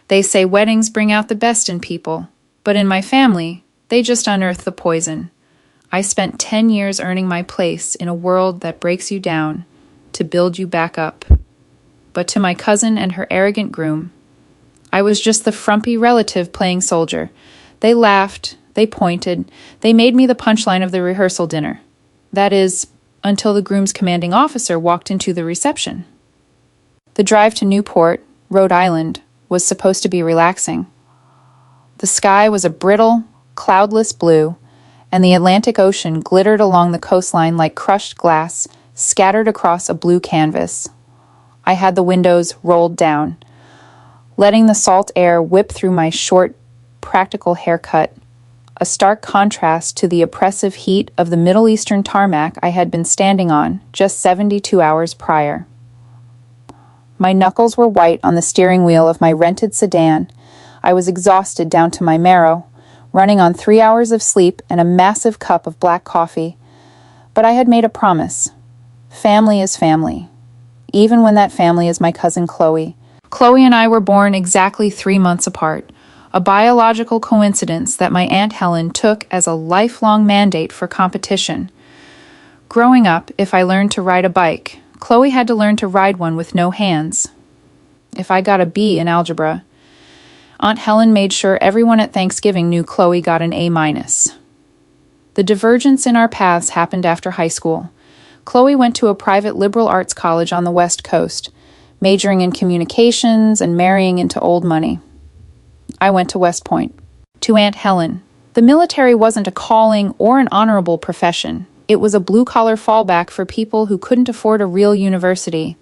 They say weddings bring out the best in people, but in my family, they just unearth the poison. I spent 10 years earning my place in a world that breaks you down to build you back up. But to my cousin and her arrogant groom, I was just the frumpy relative playing soldier. They laughed, they pointed, they made me the punchline of the rehearsal dinner. That is, until the groom's commanding officer walked into the reception. The drive to Newport, Rhode Island, was supposed to be relaxing. The sky was a brittle, cloudless blue, and the Atlantic Ocean glittered along the coastline like crushed glass scattered across a blue canvas. I had the windows rolled down, letting the salt air whip through my short, practical haircut, a stark contrast to the oppressive heat of the Middle Eastern tarmac I had been standing on just 72 hours prior. My knuckles were white on the steering wheel of my rented sedan. I was exhausted down to my marrow, running on 3 hours of sleep and a massive cup of black coffee. But I had made a promise. Family is family, even when that family is my cousin Chloe. Chloe and I were born exactly 3 months apart, a biological coincidence that my Aunt Helen took as a lifelong mandate for competition. Growing up, if I learned to ride a bike, Chloe had to learn to ride one with no hands. If I got a B in algebra, Aunt Helen made sure everyone at Thanksgiving knew Chloe got an A-. The divergence in our paths happened after high school. Chloe went to a private liberal arts college on the West Coast, majoring in communications and marrying into old money. I went to West Point, to Aunt Helen. The military wasn't a calling or an honorable profession. It was a blue-collar fallback for people who couldn't afford a real university.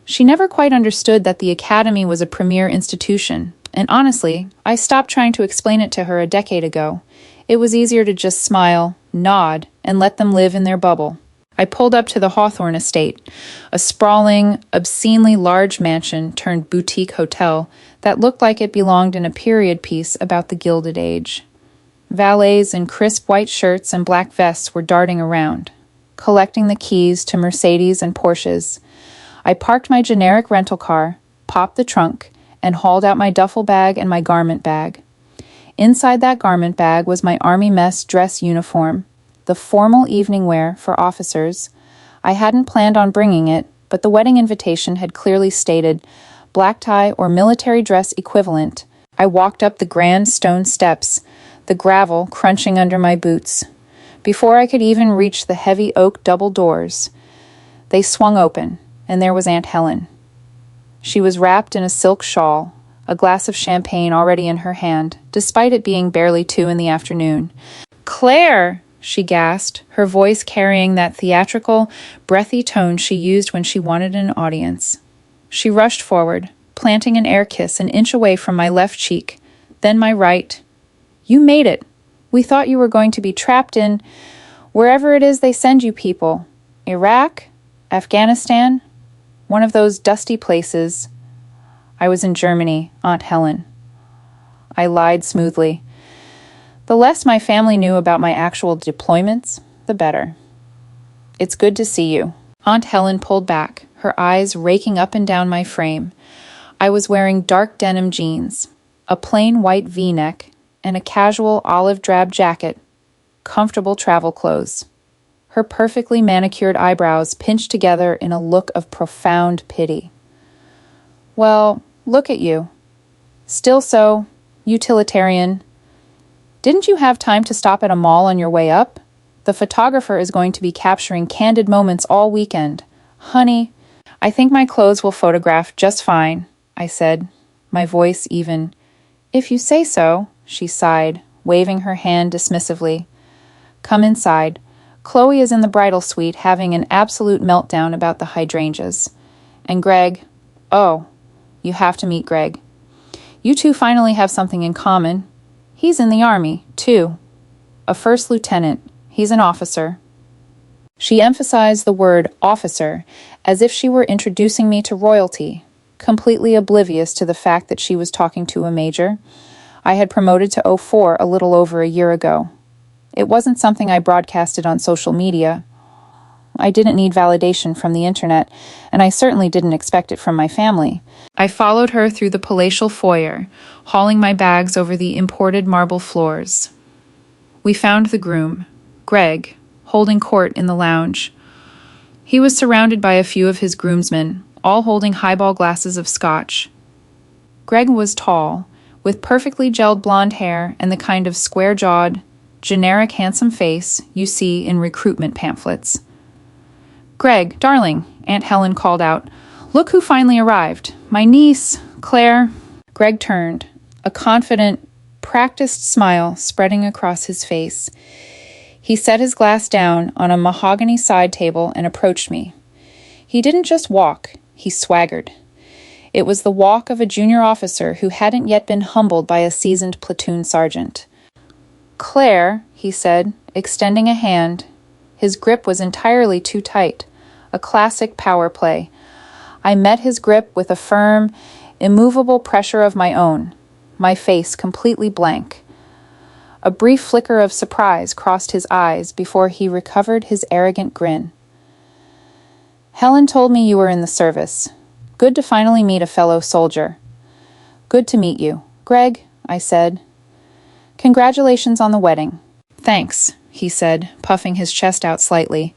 She never quite understood that the academy was a premier institution, and honestly, I stopped trying to explain it to her a decade ago. It was easier to just smile, nod, and let them live in their bubble. I pulled up to the Hawthorne Estate, a sprawling, obscenely large mansion turned boutique hotel that looked like it belonged in a period piece about the Gilded Age. Valets in crisp white shirts and black vests were darting around, collecting the keys to Mercedes and Porsches. I parked my generic rental car, popped the trunk, and hauled out my duffel bag and my garment bag. Inside that garment bag was my Army mess dress uniform, the formal evening wear for officers. I hadn't planned on bringing it, but the wedding invitation had clearly stated black tie or military dress equivalent. I walked up the grand stone steps, the gravel crunching under my boots. Before I could even reach the heavy oak double doors, they swung open, and there was Aunt Helen. She was wrapped in a silk shawl, a glass of champagne already in her hand, despite it being barely 2 in the afternoon. "Claire!" she gasped, her voice carrying that theatrical, breathy tone she used when she wanted an audience. She rushed forward, planting an air kiss an inch away from my left cheek, then my right. "You made it. We thought you were going to be trapped in wherever it is they send you people. Iraq? Afghanistan? One of those dusty places." "I was in Germany, Aunt Helen." I lied smoothly. The less my family knew about my actual deployments, the better. "It's good to see you." Aunt Helen pulled back, her eyes raking up and down my frame. I was wearing dark denim jeans, a plain white V-neck, and a casual olive drab jacket, comfortable travel clothes. Her perfectly manicured eyebrows pinched together in a look of profound pity. "Well, look at you. Still so utilitarian. Didn't you have time to stop at a mall on your way up? The photographer is going to be capturing candid moments all weekend. Honey, I think my clothes will photograph just fine," I said, my voice even. "If you say so," she sighed, waving her hand dismissively. "Come inside. Chloe is in the bridal suite having an absolute meltdown about the hydrangeas. And Greg, oh, you have to meet Greg. You two finally have something in common. He's in the Army, too. A first lieutenant. He's an officer." She emphasized the word officer as if she were introducing me to royalty, completely oblivious to the fact that she was talking to a major. I had promoted to 04 a little over a year ago. It wasn't something I broadcasted on social media. I didn't need validation from the internet, and I certainly didn't expect it from my family. I followed her through the palatial foyer, hauling my bags over the imported marble floors. We found the groom, Greg, holding court in the lounge. He was surrounded by a few of his groomsmen, all holding highball glasses of scotch. Greg was tall, with perfectly gelled blonde hair and the kind of square-jawed, generic handsome face you see in recruitment pamphlets. "Greg, darling," Aunt Helen called out. "Look who finally arrived. My niece, Claire." Greg turned, a confident, practiced smile spreading across his face. He set his glass down on a mahogany side table and approached me. He didn't just walk, he swaggered. It was the walk of a junior officer who hadn't yet been humbled by a seasoned platoon sergeant. "Claire," he said, extending a hand. His grip was entirely too tight, a classic power play. I met his grip with a firm, immovable pressure of my own, my face completely blank. A brief flicker of surprise crossed his eyes before he recovered his arrogant grin. "Helen told me you were in the service. Good to finally meet a fellow soldier." "Good to meet you, Greg," I said. "Congratulations on the wedding." "Thanks," he said, puffing his chest out slightly.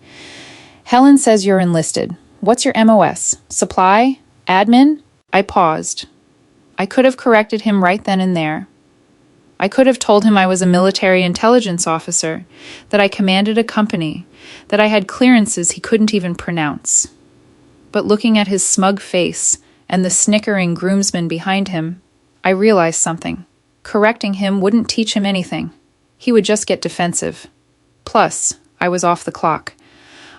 "Helen says you're enlisted. What's your MOS? Supply? Admin?" I paused. I could have corrected him right then and there. I could have told him I was a military intelligence officer, that I commanded a company, that I had clearances he couldn't even pronounce. But looking at his smug face and the snickering groomsmen behind him, I realized something. Correcting him wouldn't teach him anything. He would just get defensive. Plus, I was off the clock.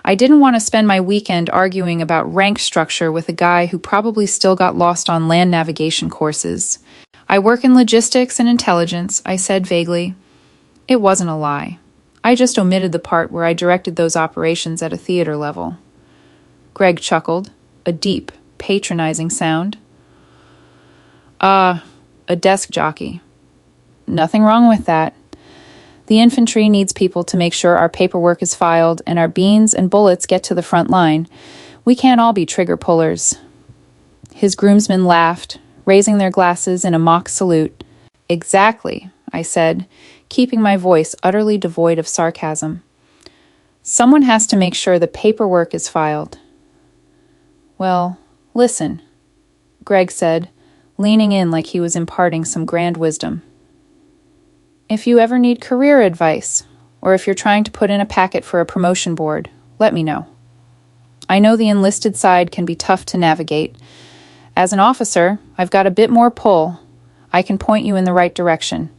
I didn't want to spend my weekend arguing about rank structure with a guy who probably still got lost on land navigation courses. "I work in logistics and intelligence," I said vaguely. It wasn't a lie. I just omitted the part where I directed those operations at a theater level. Greg chuckled, a deep, patronizing sound. A desk jockey." "Nothing wrong with that. The infantry needs people to make sure our paperwork is filed and our beans and bullets get to the front line. We can't all be trigger pullers." His groomsmen laughed, raising their glasses in a mock salute. "Exactly," I said, keeping my voice utterly devoid of sarcasm. "Someone has to make sure the paperwork is filed." "Well, listen," Greg said, leaning in like he was imparting some grand wisdom. "If you ever need career advice, or if you're trying to put in a packet for a promotion board, let me know. I know the enlisted side can be tough to navigate. As an officer, I've got a bit more pull. I can point you in the right direction."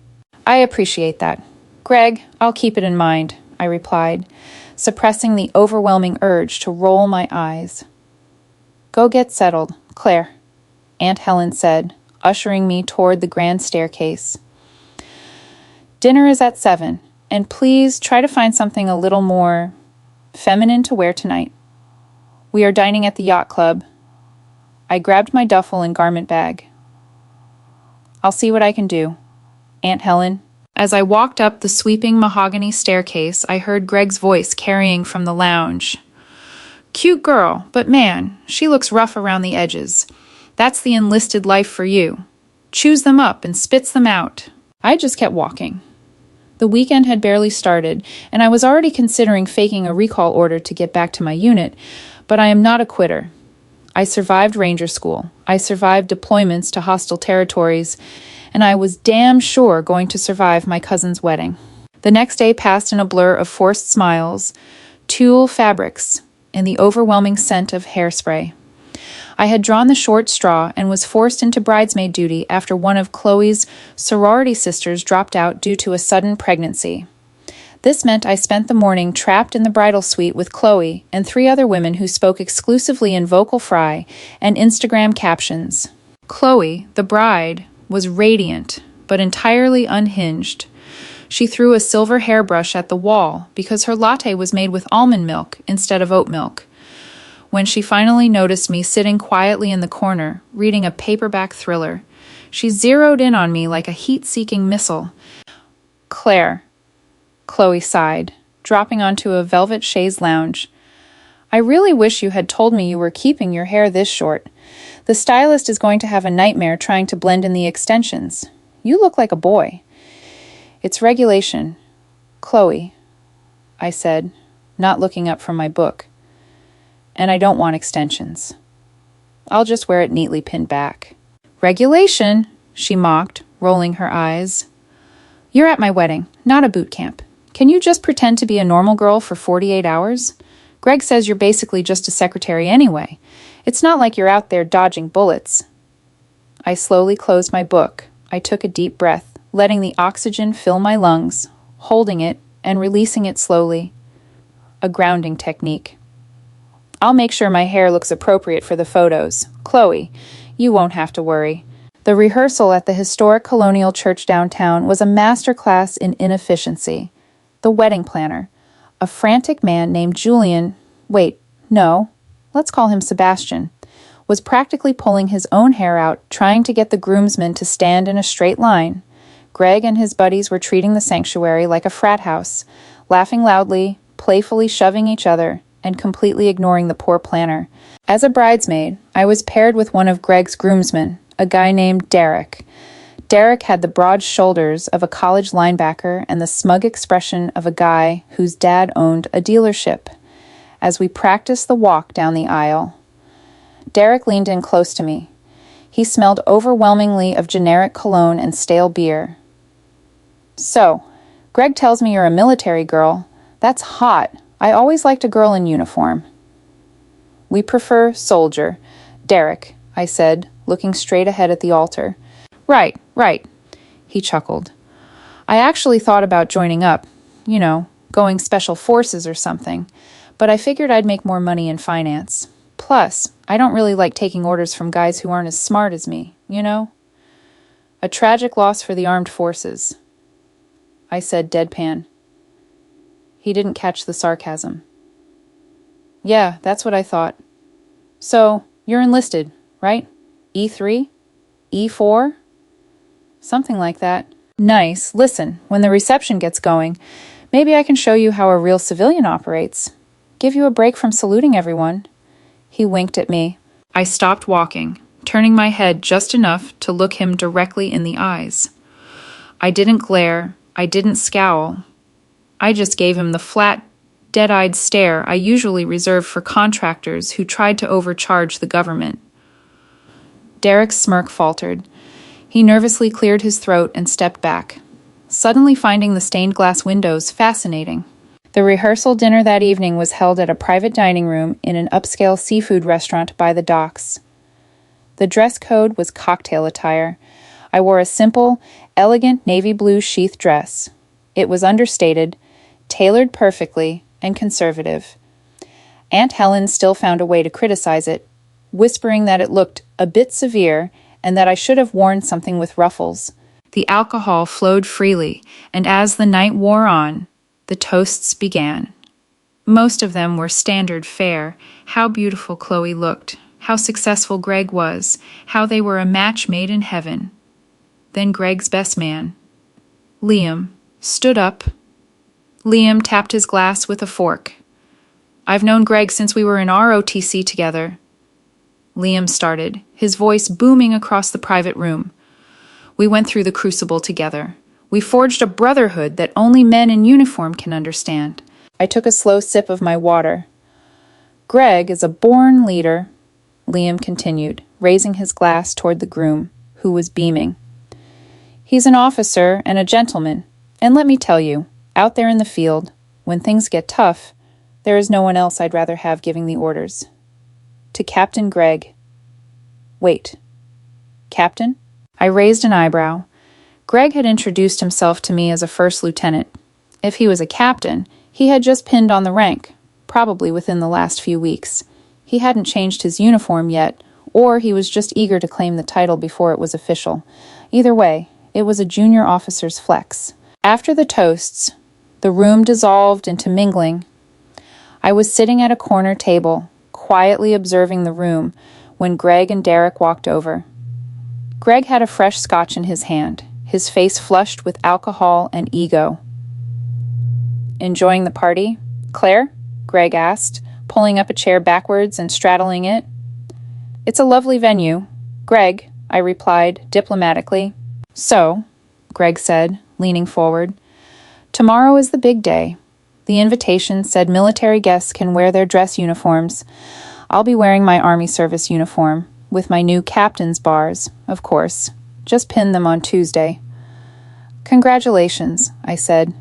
"I appreciate that. Greg, I'll keep it in mind," I replied, suppressing the overwhelming urge to roll my eyes. "Go get settled, Claire," Aunt Helen said, ushering me toward the grand staircase. "Dinner is at 7, and please try to find something a little more feminine to wear tonight. We are dining at the yacht club." I grabbed my duffel and garment bag. "I'll see what I can do, Aunt Helen." As I walked up the sweeping mahogany staircase, I heard Greg's voice carrying from the lounge. "Cute girl, but man, she looks rough around the edges. That's the enlisted life for you. Chews them up and spits them out." I just kept walking. The weekend had barely started, and I was already considering faking a recall order to get back to my unit, but I am not a quitter. I survived Ranger School. I survived deployments to hostile territories, and I was damn sure going to survive my cousin's wedding. The next day passed in a blur of forced smiles, tulle fabrics, and the overwhelming scent of hairspray. I had drawn the short straw and was forced into bridesmaid duty after one of Chloe's sorority sisters dropped out due to a sudden pregnancy. This meant I spent the morning trapped in the bridal suite with Chloe and 3 other women who spoke exclusively in vocal fry and Instagram captions. Chloe, the bride, was radiant, but entirely unhinged. She threw a silver hairbrush at the wall because her latte was made with almond milk instead of oat milk. When she finally noticed me sitting quietly in the corner, reading a paperback thriller, she zeroed in on me like a heat-seeking missile. "Claire," Chloe sighed, dropping onto a velvet chaise lounge. I really wish you had told me you were keeping your hair this short. The stylist is going to have a nightmare trying to blend in the extensions. You look like a boy. It's regulation. Chloe, I said, not looking up from my book. And I don't want extensions. I'll just wear it neatly pinned back. Regulation, she mocked, rolling her eyes. You're at my wedding, not a boot camp. Can you just pretend to be a normal girl for 48 hours? Greg says you're basically just a secretary anyway. It's not like you're out there dodging bullets. I slowly closed my book. I took a deep breath, letting the oxygen fill my lungs, holding it and releasing it slowly. A grounding technique. I'll make sure my hair looks appropriate for the photos. Chloe, you won't have to worry. The rehearsal at the historic colonial church downtown was a masterclass in inefficiency. The wedding planner, a frantic man named Julian, let's call him Sebastian, was practically pulling his own hair out, trying to get the groomsmen to stand in a straight line. Greg and his buddies were treating the sanctuary like a frat house, laughing loudly, playfully shoving each other, and completely ignoring the poor planner. As a bridesmaid, I was paired with one of Greg's groomsmen, a guy named Derek. Derek had the broad shoulders of a college linebacker and the smug expression of a guy whose dad owned a dealership. As we practiced the walk down the aisle, Derek leaned in close to me. He smelled overwhelmingly of generic cologne and stale beer. So, Greg tells me you're a military girl. That's hot. I always liked a girl in uniform. We prefer soldier. Derek, I said, looking straight ahead at the altar. Right, he chuckled. I actually thought about joining up, going special forces or something, but I figured I'd make more money in finance. Plus, I don't really like taking orders from guys who aren't as smart as me, A tragic loss for the armed forces. I said deadpan. He didn't catch the sarcasm. Yeah, that's what I thought. So, you're enlisted, right? E3? E4? Something like that. Nice. Listen, when the reception gets going, maybe I can show you how a real civilian operates. Give you a break from saluting everyone. He winked at me. I stopped walking, turning my head just enough to look him directly in the eyes. I didn't glare. I didn't scowl. I just gave him the flat, dead-eyed stare I usually reserve for contractors who tried to overcharge the government. Derek's smirk faltered. He nervously cleared his throat and stepped back, suddenly finding the stained glass windows fascinating. The rehearsal dinner that evening was held at a private dining room in an upscale seafood restaurant by the docks. The dress code was cocktail attire. I wore a simple, elegant navy blue sheath dress. It was understated, tailored perfectly, and conservative. Aunt Helen still found a way to criticize it, whispering that it looked a bit severe and that I should have worn something with ruffles. The alcohol flowed freely, and as the night wore on, the toasts began. Most of them were standard fare: how beautiful Chloe looked, how successful Greg was, how they were a match made in heaven. Then Greg's best man, Liam, stood up. Liam tapped his glass with a fork. I've known Greg since we were in ROTC together. Liam started, his voice booming across the private room. We went through the crucible together. We forged a brotherhood that only men in uniform can understand. I took a slow sip of my water. Greg is a born leader, Liam continued, raising his glass toward the groom, who was beaming. He's an officer and a gentleman, and let me tell you, out there in the field, when things get tough, there is no one else I'd rather have giving the orders. To Captain Greg. Wait. Captain? I raised an eyebrow. Greg had introduced himself to me as a first lieutenant. If he was a captain, he had just pinned on the rank, probably within the last few weeks. He hadn't changed his uniform yet, or he was just eager to claim the title before it was official. Either way, it was a junior officer's flex. After the toasts, the room dissolved into mingling. I was sitting at a corner table, quietly observing the room, when Greg and Derek walked over. Greg had a fresh scotch in his hand, his face flushed with alcohol and ego. Enjoying the party, Claire? Greg asked, pulling up a chair backwards and straddling it. "It's a lovely venue, Greg," I replied diplomatically. "So," Greg said, leaning forward, "tomorrow is the big day. The invitation said military guests can wear their dress uniforms. I'll be wearing my Army service uniform, with my new captain's bars, of course. Just pinned them on Tuesday." "Congratulations," I said.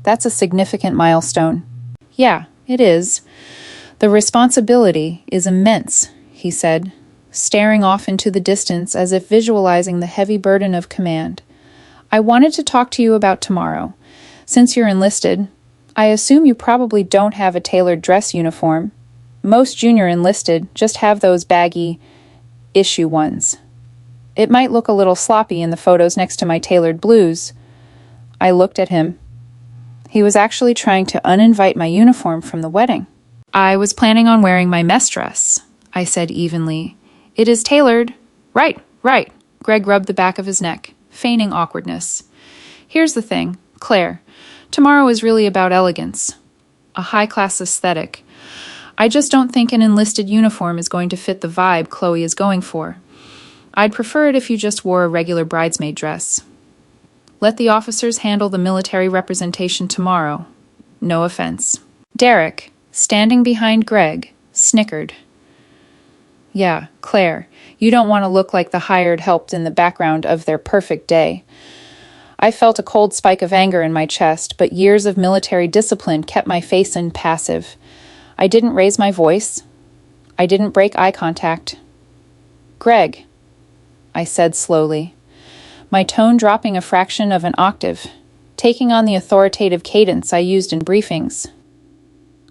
"That's a significant milestone." "Yeah, it is. The responsibility is immense," he said, staring off into the distance as if visualizing the heavy burden of command. "I wanted to talk to you about tomorrow. Since you're enlisted, I assume you probably don't have a tailored dress uniform. Most junior enlisted just have those baggy issue ones. It might look a little sloppy in the photos next to my tailored blues." I looked at him. He was actually trying to uninvite my uniform from the wedding. "I was planning on wearing my mess dress," I said evenly. "It is tailored." Right. Greg rubbed the back of his neck, feigning awkwardness. "Here's the thing, Claire. Tomorrow is really about elegance. A high-class aesthetic. I just don't think an enlisted uniform is going to fit the vibe Chloe is going for. I'd prefer it if you just wore a regular bridesmaid dress. Let the officers handle the military representation tomorrow. No offense." Derek, standing behind Greg, snickered. "Yeah, Claire, you don't want to look like the hired help in the background of their perfect day." I felt a cold spike of anger in my chest, but years of military discipline kept my face impassive. I didn't raise my voice. I didn't break eye contact. "Greg," I said slowly, my tone dropping a fraction of an octave, taking on the authoritative cadence I used in briefings.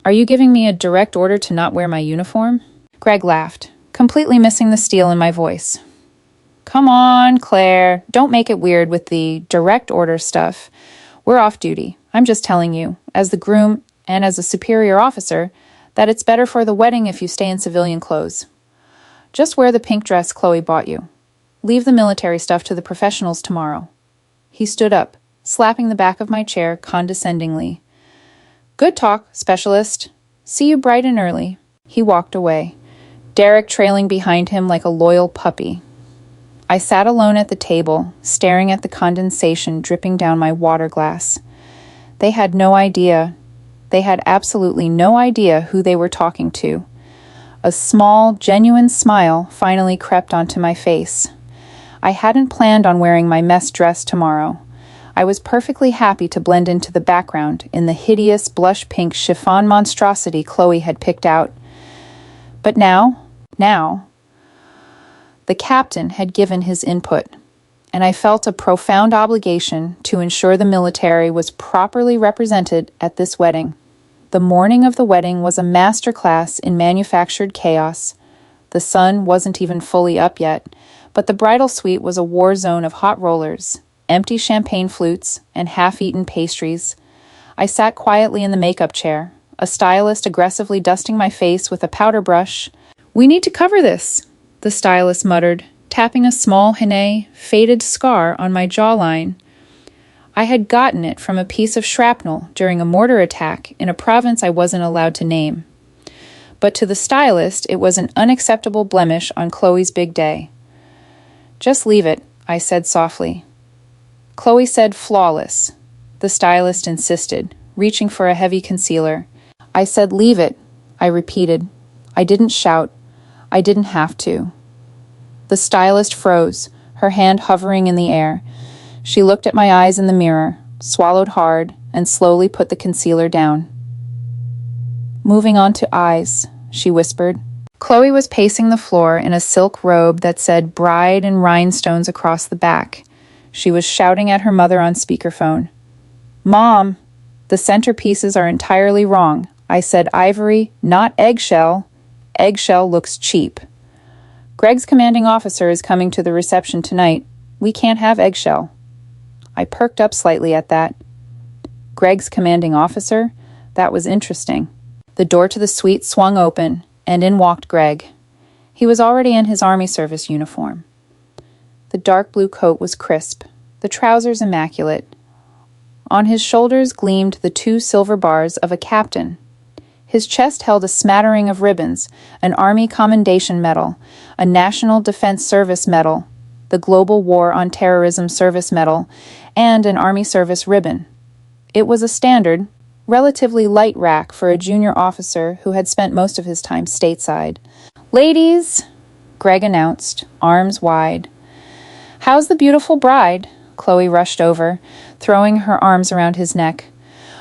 "Are you giving me a direct order to not wear my uniform?" Greg laughed, completely missing the steel in my voice. "Come on, Claire, don't make it weird with the direct order stuff. We're off duty. I'm just telling you, as the groom and as a superior officer, that it's better for the wedding if you stay in civilian clothes. Just wear the pink dress Chloe bought you. Leave the military stuff to the professionals tomorrow." He stood up, slapping the back of my chair condescendingly. "Good talk, specialist. See you bright and early." He walked away, Derek trailing behind him like a loyal puppy. I sat alone at the table, staring at the condensation dripping down my water glass. They had no idea. They had absolutely no idea who they were talking to. A small, genuine smile finally crept onto my face. I hadn't planned on wearing my mess dress tomorrow. I was perfectly happy to blend into the background in the hideous blush pink chiffon monstrosity Chloe had picked out. But now, the captain had given his input, and I felt a profound obligation to ensure the military was properly represented at this wedding. The morning of the wedding was a masterclass in manufactured chaos. The sun wasn't even fully up yet, but the bridal suite was a war zone of hot rollers, empty champagne flutes, and half-eaten pastries. I sat quietly in the makeup chair, a stylist aggressively dusting my face with a powder brush. "We need to cover this," the stylist muttered, tapping a small henna, faded scar on my jawline. I had gotten it from a piece of shrapnel during a mortar attack in a province I wasn't allowed to name. But to the stylist, it was an unacceptable blemish on Chloe's big day. "Just leave it," I said softly. Chloe said flawless. The stylist insisted, reaching for a heavy concealer. I said leave it, I repeated. I didn't shout. I didn't have to. The stylist froze, her hand hovering in the air. She looked at my eyes in the mirror, swallowed hard, and slowly put the concealer down. "Moving on to eyes," she whispered. Chloe was pacing the floor in a silk robe that said bride and rhinestones across the back. She was shouting at her mother on speakerphone. "Mom, the centerpieces are entirely wrong. I said ivory, not eggshell. Eggshell looks cheap. Greg's commanding officer is coming to the reception tonight. We can't have eggshell." I perked up slightly at that. Greg's commanding officer? That was interesting. The door to the suite swung open, and in walked Greg. He was already in his Army service uniform. The dark blue coat was crisp, the trousers immaculate. On his shoulders gleamed the 2 silver bars of a captain. His chest held a smattering of ribbons, an Army Commendation Medal, a National Defense Service Medal, the Global War on Terrorism Service Medal, and an Army Service ribbon. It was a standard, relatively light rack for a junior officer who had spent most of his time stateside. "Ladies," Greg announced, arms wide. "How's the beautiful bride?" Chloe rushed over, throwing her arms around his neck.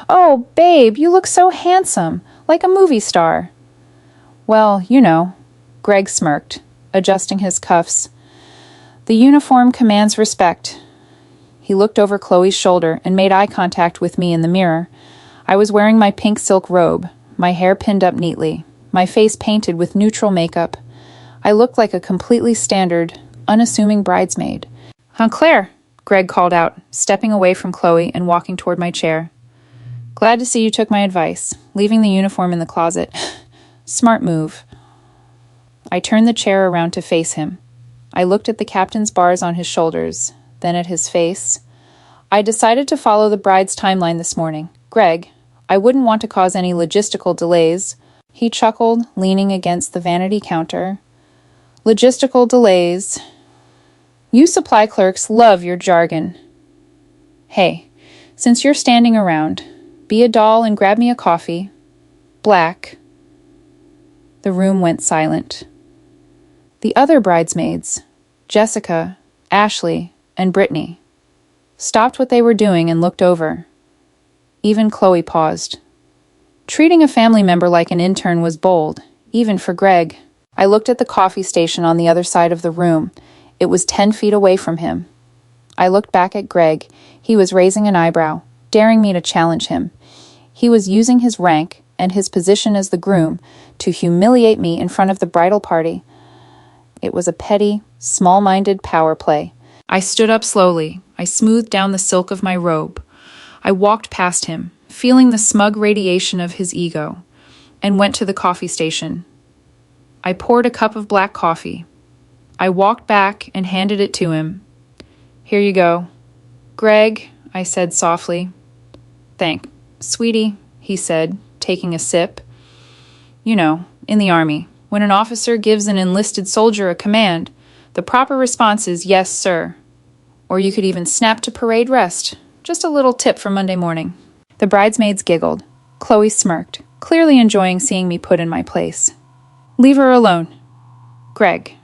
"Oh, babe, you look so handsome, like a movie star." "Well, you know," Greg smirked, adjusting his cuffs. "The uniform commands respect." He looked over Chloe's shoulder and made eye contact with me in the mirror. I was wearing my pink silk robe, my hair pinned up neatly, my face painted with neutral makeup. I looked like a completely standard, unassuming bridesmaid. "Aunt Claire," Greg called out, stepping away from Chloe and walking toward my chair. "Glad to see you took my advice, leaving the uniform in the closet. Smart move." I turned the chair around to face him. I looked at the captain's bars on his shoulders, then at his face. "I decided to follow the bride's timeline this morning. Greg, I wouldn't want to cause any logistical delays." He chuckled, leaning against the vanity counter. "Logistical delays. You supply clerks love your jargon. Hey, since you're standing around, be a doll and grab me a coffee. Black." The room went silent. The other bridesmaids, Jessica, Ashley, and Brittany, stopped what they were doing and looked over. Even Chloe paused. Treating a family member like an intern was bold, even for Greg. I looked at the coffee station on the other side of the room. It was 10 feet away from him. I looked back at Greg. He was raising an eyebrow, daring me to challenge him. He was using his rank and his position as the groom to humiliate me in front of the bridal party. It was a petty, small-minded power play. I stood up slowly. I smoothed down the silk of my robe. I walked past him, feeling the smug radiation of his ego, and went to the coffee station. I poured a cup of black coffee. I walked back and handed it to him. "Here you go." "Greg," I said softly. "Thank, sweetie," he said, taking a sip. "You know, in the Army, when an officer gives an enlisted soldier a command, the proper response is, 'Yes, sir.' Or you could even snap to parade rest. Just a little tip for Monday morning." The bridesmaids giggled. Chloe smirked, clearly enjoying seeing me put in my place. "Leave her alone." "Greg,"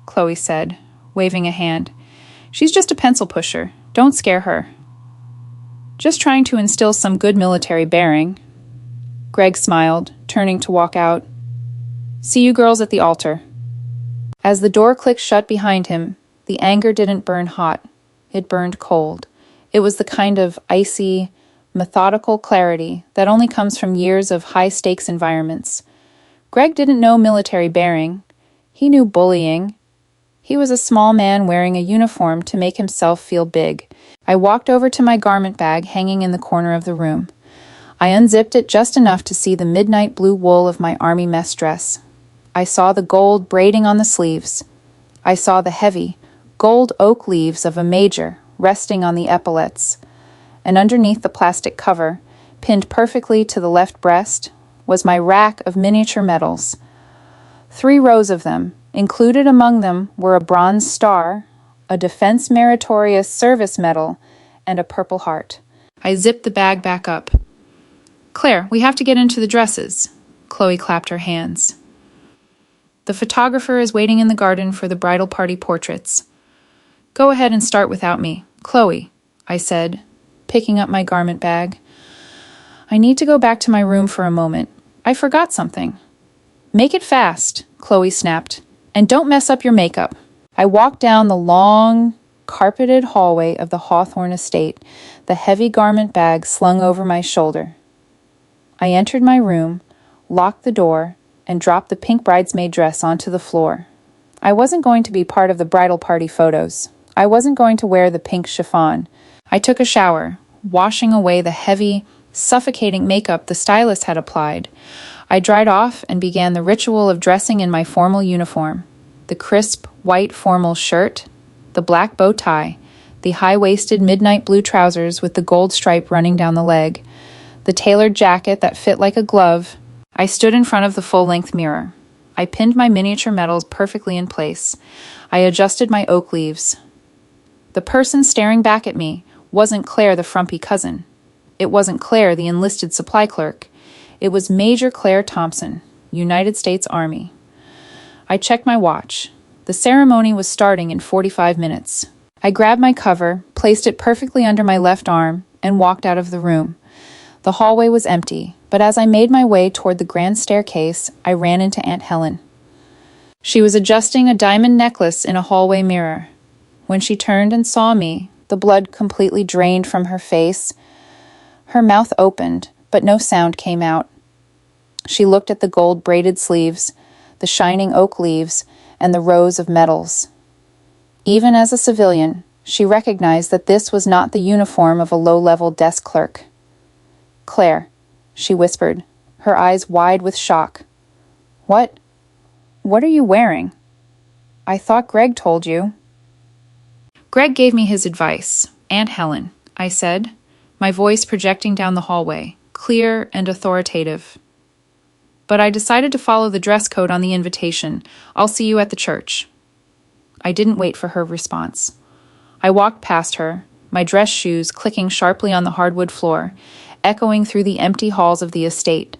Chloe said, waving a hand. "She's just a pencil pusher. Don't scare her." "Just trying to instill some good military bearing." Greg smiled, turning to walk out. "See you girls at the altar." As the door clicked shut behind him, the anger didn't burn hot. It burned cold. It was the kind of icy, methodical clarity that only comes from years of high-stakes environments. Greg didn't know military bearing. He knew bullying. He was a small man wearing a uniform to make himself feel big. I walked over to my garment bag hanging in the corner of the room. I unzipped it just enough to see the midnight blue wool of my army mess dress. I saw the gold braiding on the sleeves. I saw the heavy, gold oak leaves of a major resting on the epaulets. And underneath the plastic cover, pinned perfectly to the left breast, was my rack of miniature medals. 3 rows of them. Included among them were a Bronze Star, a Defense Meritorious Service Medal, and a Purple Heart. I zipped the bag back up. "Claire, we have to get into the dresses." Chloe clapped her hands. "The photographer is waiting in the garden for the bridal party portraits." "Go ahead and start without me. Chloe," I said, picking up my garment bag. "I need to go back to my room for a moment. I forgot something." "Make it fast," Chloe snapped. "And don't mess up your makeup." I walked down the long, carpeted hallway of the Hawthorne Estate, the heavy garment bag slung over my shoulder. I entered my room, locked the door, and dropped the pink bridesmaid dress onto the floor. I wasn't going to be part of the bridal party photos. I wasn't going to wear the pink chiffon. I took a shower, washing away the heavy, suffocating makeup the stylist had applied. I dried off and began the ritual of dressing in my formal uniform. The crisp, white formal shirt, the black bow tie, the high-waisted midnight blue trousers with the gold stripe running down the leg, the tailored jacket that fit like a glove. I stood in front of the full-length mirror. I pinned my miniature medals perfectly in place. I adjusted my oak leaves. The person staring back at me wasn't Claire the frumpy cousin. It wasn't Claire the enlisted supply clerk. It was Major Claire Thompson, United States Army. I checked my watch. The ceremony was starting in 45 minutes. I grabbed my cover, placed it perfectly under my left arm, and walked out of the room. The hallway was empty, but as I made my way toward the grand staircase, I ran into Aunt Helen. She was adjusting a diamond necklace in a hallway mirror. When she turned and saw me, the blood completely drained from her face. Her mouth opened, but no sound came out. She looked at the gold-braided sleeves, the shining oak leaves, and the rows of medals. Even as a civilian, she recognized that this was not the uniform of a low-level desk clerk. "Claire," she whispered, her eyes wide with shock. What are you wearing?" "I thought Greg told you." "Greg gave me his advice, Aunt Helen," I said, my voice projecting down the hallway, clear and authoritative. "But I decided to follow the dress code on the invitation. I'll see you at the church." I didn't wait for her response. I walked past her, my dress shoes clicking sharply on the hardwood floor, echoing through the empty halls of the estate.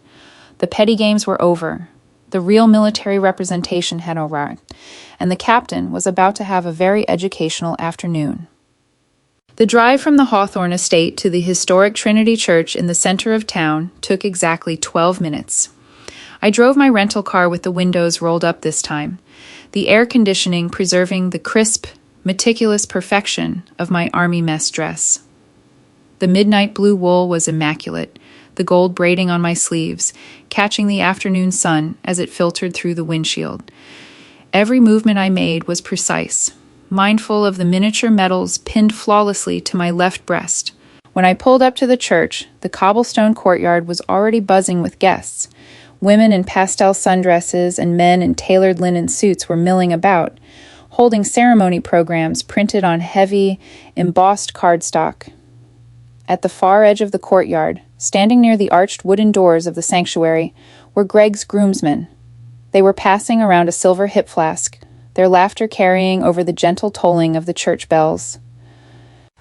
The petty games were over. The real military representation had arrived, and the captain was about to have a very educational afternoon. The drive from the Hawthorne Estate to the historic Trinity Church in the center of town took exactly 12 minutes. I drove my rental car with the windows rolled up this time, the air conditioning preserving the crisp, meticulous perfection of my army mess dress. The midnight blue wool was immaculate, the gold braiding on my sleeves, catching the afternoon sun as it filtered through the windshield. Every movement I made was precise, mindful of the miniature medals pinned flawlessly to my left breast. When I pulled up to the church, the cobblestone courtyard was already buzzing with guests. Women in pastel sundresses and men in tailored linen suits were milling about, holding ceremony programs printed on heavy, embossed cardstock. At the far edge of the courtyard, standing near the arched wooden doors of the sanctuary, were Greg's groomsmen. They were passing around a silver hip flask, their laughter carrying over the gentle tolling of the church bells.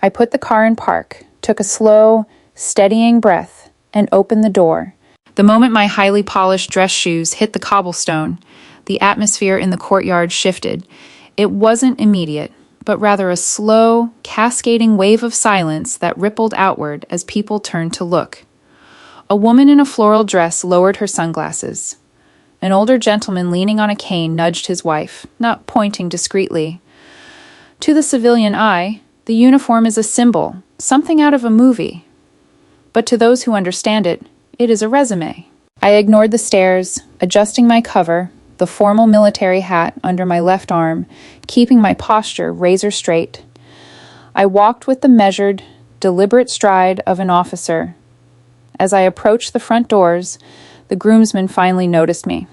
I put the car in park, took a slow, steadying breath, and opened the door. The moment my highly polished dress shoes hit the cobblestone, the atmosphere in the courtyard shifted. It wasn't immediate, but rather a slow, cascading wave of silence that rippled outward as people turned to look. A woman in a floral dress lowered her sunglasses. An older gentleman leaning on a cane nudged his wife, not pointing discreetly. To the civilian eye, the uniform is a symbol, something out of a movie. But to those who understand it, it is a resume. I ignored the stares, adjusting my cover, the formal military hat under my left arm, keeping my posture razor straight. I walked with the measured, deliberate stride of an officer. As I approached the front doors, the groomsmen finally noticed me.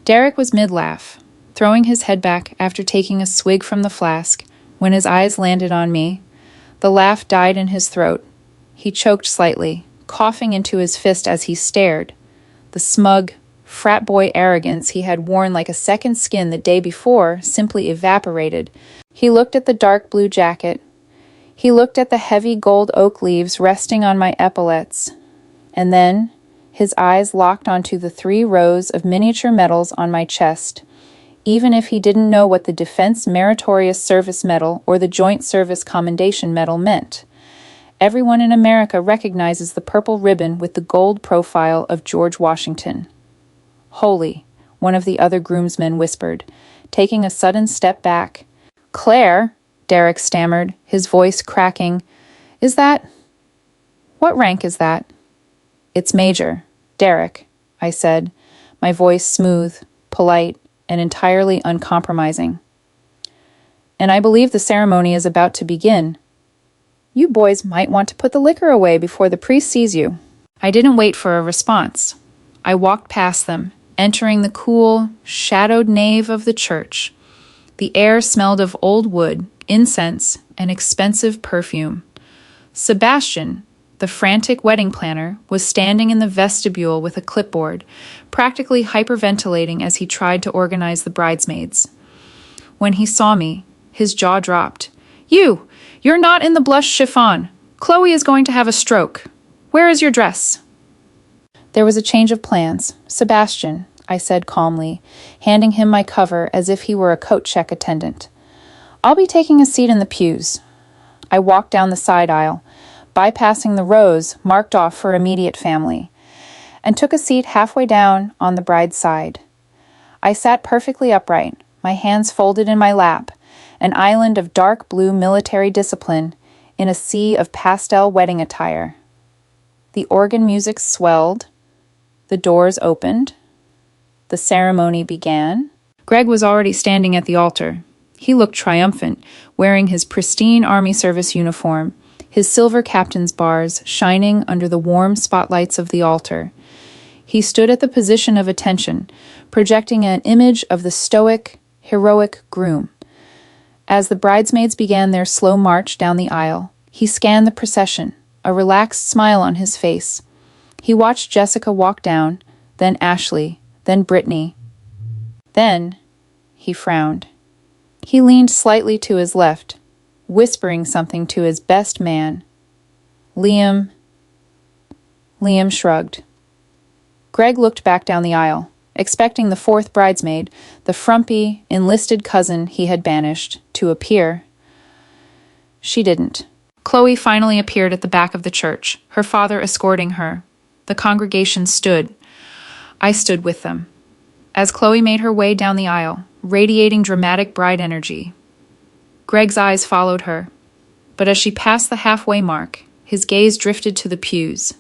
Derek was mid-laugh, throwing his head back after taking a swig from the flask. When his eyes landed on me, the laugh died in his throat. He choked slightly, coughing into his fist as he stared. The smug, frat boy arrogance he had worn like a second skin the day before simply evaporated. He looked at the dark blue jacket. He looked at the heavy gold oak leaves resting on my epaulets. And then his eyes locked onto the 3 rows of miniature medals on my chest. Even if he didn't know what the Defense Meritorious Service Medal or the Joint Service Commendation Medal meant, everyone in America recognizes the purple ribbon with the gold profile of George Washington. "Holy," one of the other groomsmen whispered, taking a sudden step back. "Claire," Derek stammered, his voice cracking. What rank is that?" "It's Major, Derek," I said, my voice smooth, polite, and entirely uncompromising. "And I believe the ceremony is about to begin. You boys might want to put the liquor away before the priest sees you." I didn't wait for a response. I walked past them, entering the cool, shadowed nave of the church. The air smelled of old wood, incense, and expensive perfume. Sebastian, the frantic wedding planner, was standing in the vestibule with a clipboard, practically hyperventilating as he tried to organize the bridesmaids. When he saw me, his jaw dropped. You're not in the blush chiffon. Chloe is going to have a stroke. Where is your dress?" There was a change of plans. "Sebastian," I said calmly, handing him my cover as if he were a coat check attendant. "I'll be taking a seat in the pews." I walked down the side aisle, bypassing the rows marked off for immediate family, and took a seat halfway down on the bride's side. I sat perfectly upright, my hands folded in my lap, an island of dark blue military discipline in a sea of pastel wedding attire. The organ music swelled, the doors opened, the ceremony began. Greg was already standing at the altar. He looked triumphant, wearing his pristine Army service uniform, his silver captain's bars shining under the warm spotlights of the altar. He stood at the position of attention, projecting an image of the stoic, heroic groom. As the bridesmaids began their slow march down the aisle, he scanned the procession, a relaxed smile on his face. He watched Jessica walk down, then Ashley, then Brittany. Then, he frowned. He leaned slightly to his left, whispering something to his best man. Liam shrugged. Greg looked back down the aisle, expecting the fourth bridesmaid, the frumpy, enlisted cousin he had banished, to appear. She didn't. Chloe finally appeared at the back of the church, her father escorting her. The congregation stood. I stood with them. As Chloe made her way down the aisle, radiating dramatic bride energy, Greg's eyes followed her, but as she passed the halfway mark, his gaze drifted to the pews.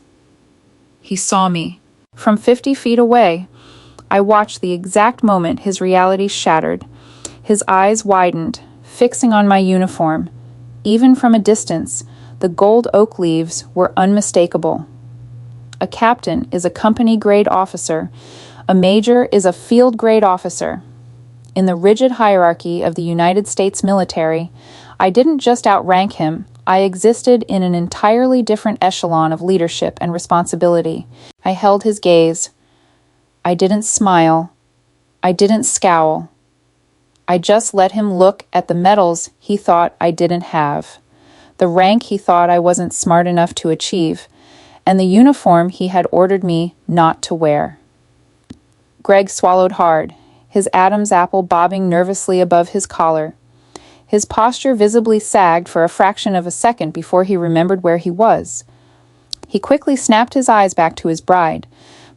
He saw me. From 50 feet away, I watched the exact moment his reality shattered. His eyes widened, fixing on my uniform. Even from a distance, the gold oak leaves were unmistakable. A captain is a company-grade officer. A major is a field-grade officer. In the rigid hierarchy of the United States military, I didn't just outrank him, I existed in an entirely different echelon of leadership and responsibility. I held his gaze. I didn't smile. I didn't scowl. I just let him look at the medals he thought I didn't have, the rank he thought I wasn't smart enough to achieve, and the uniform he had ordered me not to wear. Greg swallowed hard, his Adam's apple bobbing nervously above his collar. His posture visibly sagged for a fraction of a second before he remembered where he was. He quickly snapped his eyes back to his bride,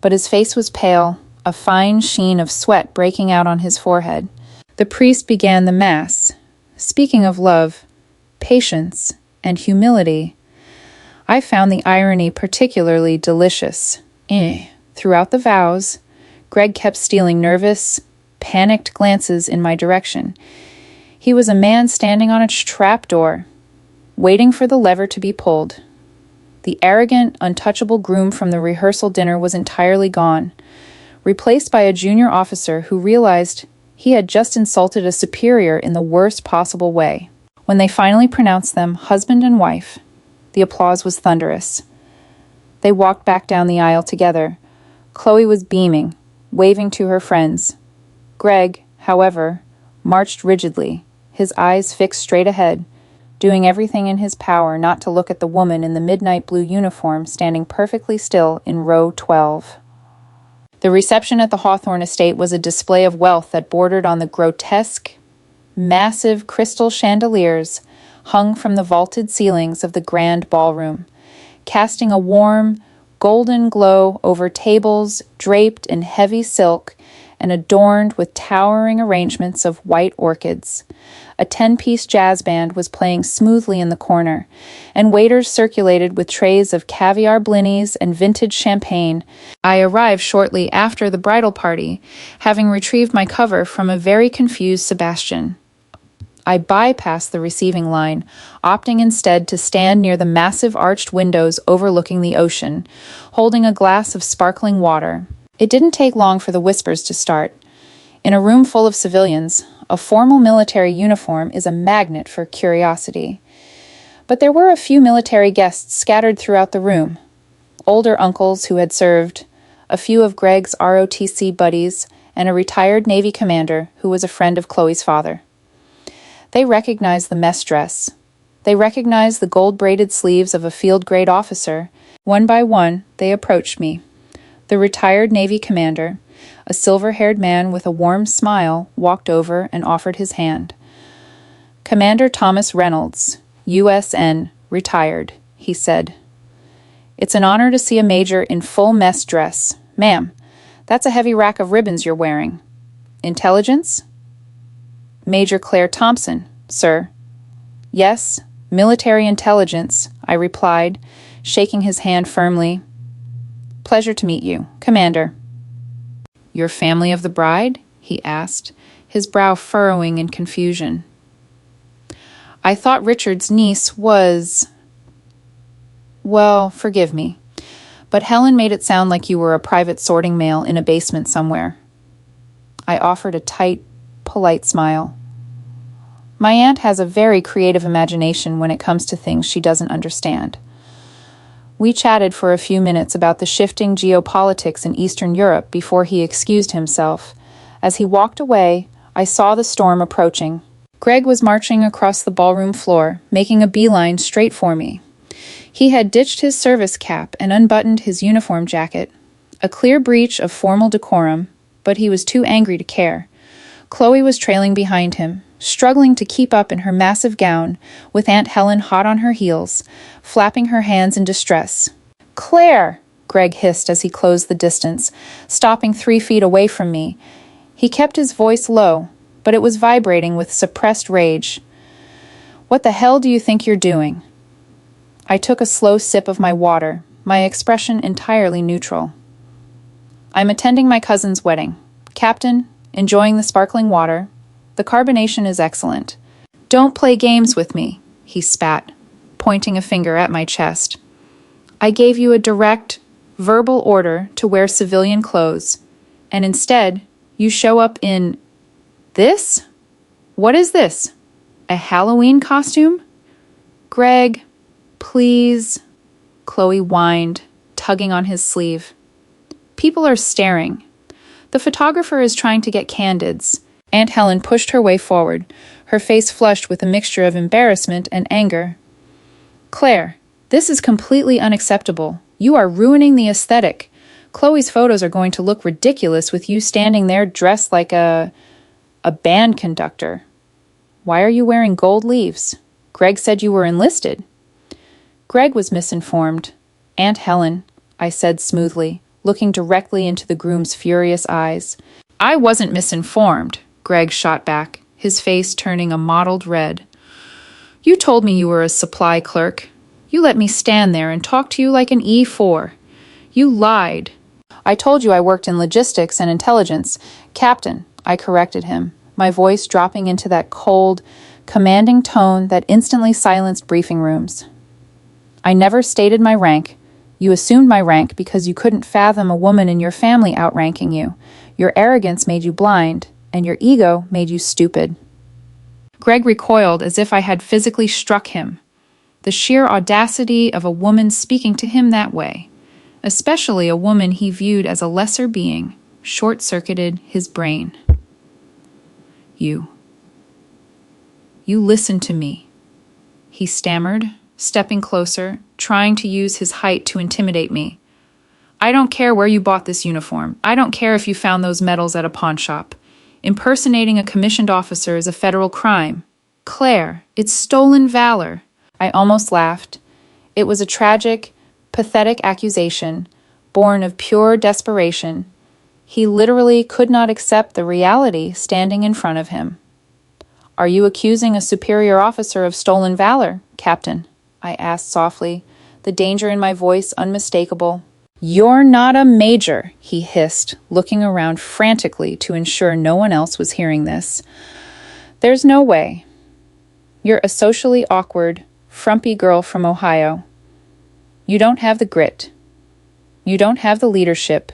but his face was pale, a fine sheen of sweat breaking out on his forehead. The priest began the Mass, speaking of love, patience, and humility. I found the irony particularly delicious. Throughout the vows, Greg kept stealing nervous, panicked glances in my direction. He was a man standing on a trapdoor, waiting for the lever to be pulled. The arrogant, untouchable groom from the rehearsal dinner was entirely gone, replaced by a junior officer who realized he had just insulted a superior in the worst possible way. When they finally pronounced them husband and wife, the applause was thunderous. They walked back down the aisle together. Chloe was beaming, waving to her friends. Greg, however, marched rigidly, his eyes fixed straight ahead, doing everything in his power not to look at the woman in the midnight blue uniform standing perfectly still in row 12. The reception at the Hawthorne Estate was a display of wealth that bordered on the grotesque, massive crystal chandeliers hung from the vaulted ceilings of the grand ballroom, casting a warm, golden glow over tables draped in heavy silk and adorned with towering arrangements of white orchids. A 10-piece jazz band was playing smoothly in the corner, and waiters circulated with trays of caviar blinis and vintage champagne. I arrived shortly after the bridal party, having retrieved my cover from a very confused Sebastian. I bypassed the receiving line, opting instead to stand near the massive arched windows overlooking the ocean, holding a glass of sparkling water. It didn't take long for the whispers to start. In a room full of civilians, a formal military uniform is a magnet for curiosity. But there were a few military guests scattered throughout the room. Older uncles who had served, a few of Greg's ROTC buddies, and a retired Navy commander who was a friend of Chloe's father. They recognized the mess dress. They recognized the gold-braided sleeves of a field-grade officer. One by one, they approached me. The retired Navy commander, a silver-haired man with a warm smile, walked over and offered his hand. "Commander Thomas Reynolds, USN, retired," he said. "It's an honor to see a major in full mess dress. Ma'am, that's a heavy rack of ribbons you're wearing. Intelligence?" "Major Claire Thompson, sir." "Yes, military intelligence," I replied, shaking his hand firmly. "Pleasure to meet you, Commander." "Your family of the bride?" he asked, his brow furrowing in confusion. "I thought Richard's niece was... Well, forgive me, but Helen made it sound like you were a private sorting mail in a basement somewhere." I offered a tight, polite smile. My aunt has a very creative imagination when it comes to things she doesn't understand. We chatted for a few minutes about the shifting geopolitics in Eastern Europe before he excused himself. As he walked away, I saw the storm approaching. Greg was marching across the ballroom floor, making a beeline straight for me. He had ditched his service cap and unbuttoned his uniform jacket, a clear breach of formal decorum, but he was too angry to care. Chloe was trailing behind him, struggling to keep up in her massive gown, with Aunt Helen hot on her heels, flapping her hands in distress. "Claire!" Greg hissed as he closed the distance, stopping 3 feet away from me. He kept his voice low, but it was vibrating with suppressed rage. "What the hell do you think you're doing?" I took a slow sip of my water, my expression entirely neutral. "I'm attending my cousin's wedding. Captain, enjoying the sparkling water. The carbonation is excellent." "Don't play games with me," he spat, pointing a finger at my chest. "I gave you a direct, verbal order to wear civilian clothes, and instead, you show up in... this? What is this? A Halloween costume?" "Greg, please," Chloe whined, tugging on his sleeve. "People are staring. The photographer is trying to get candids." Aunt Helen pushed her way forward, her face flushed with a mixture of embarrassment and anger. "Claire, this is completely unacceptable. You are ruining the aesthetic. Chloe's photos are going to look ridiculous with you standing there dressed like a band conductor. Why are you wearing gold leaves? Greg said you were enlisted." Greg was misinformed. "Aunt Helen," I said smoothly, looking directly into the groom's furious eyes. "I wasn't misinformed," Greg shot back, his face turning a mottled red. "You told me you were a supply clerk. You let me stand there and talk to you like an E4. You lied." "I told you I worked in logistics and intelligence. Captain," I corrected him, my voice dropping into that cold, commanding tone that instantly silenced briefing rooms. "I never stated my rank. You assumed my rank because you couldn't fathom a woman in your family outranking you. Your arrogance made you blind, and your ego made you stupid." Greg recoiled as if I had physically struck him. The sheer audacity of a woman speaking to him that way, especially a woman he viewed as a lesser being, short-circuited his brain. You listen to me," he stammered, stepping closer, trying to use his height to intimidate me. "I don't care where you bought this uniform. I don't care if you found those medals at a pawn shop. Impersonating a commissioned officer is a federal crime. Claire, it's stolen valor." I almost laughed. It was a tragic, pathetic accusation, born of pure desperation. He literally could not accept the reality standing in front of him. "Are you accusing a superior officer of stolen valor, Captain?" I asked softly, the danger in my voice unmistakable. "You're not a major," he hissed, looking around frantically to ensure no one else was hearing this. "There's no way. You're a socially awkward, frumpy girl from Ohio. You don't have the grit. You don't have the leadership.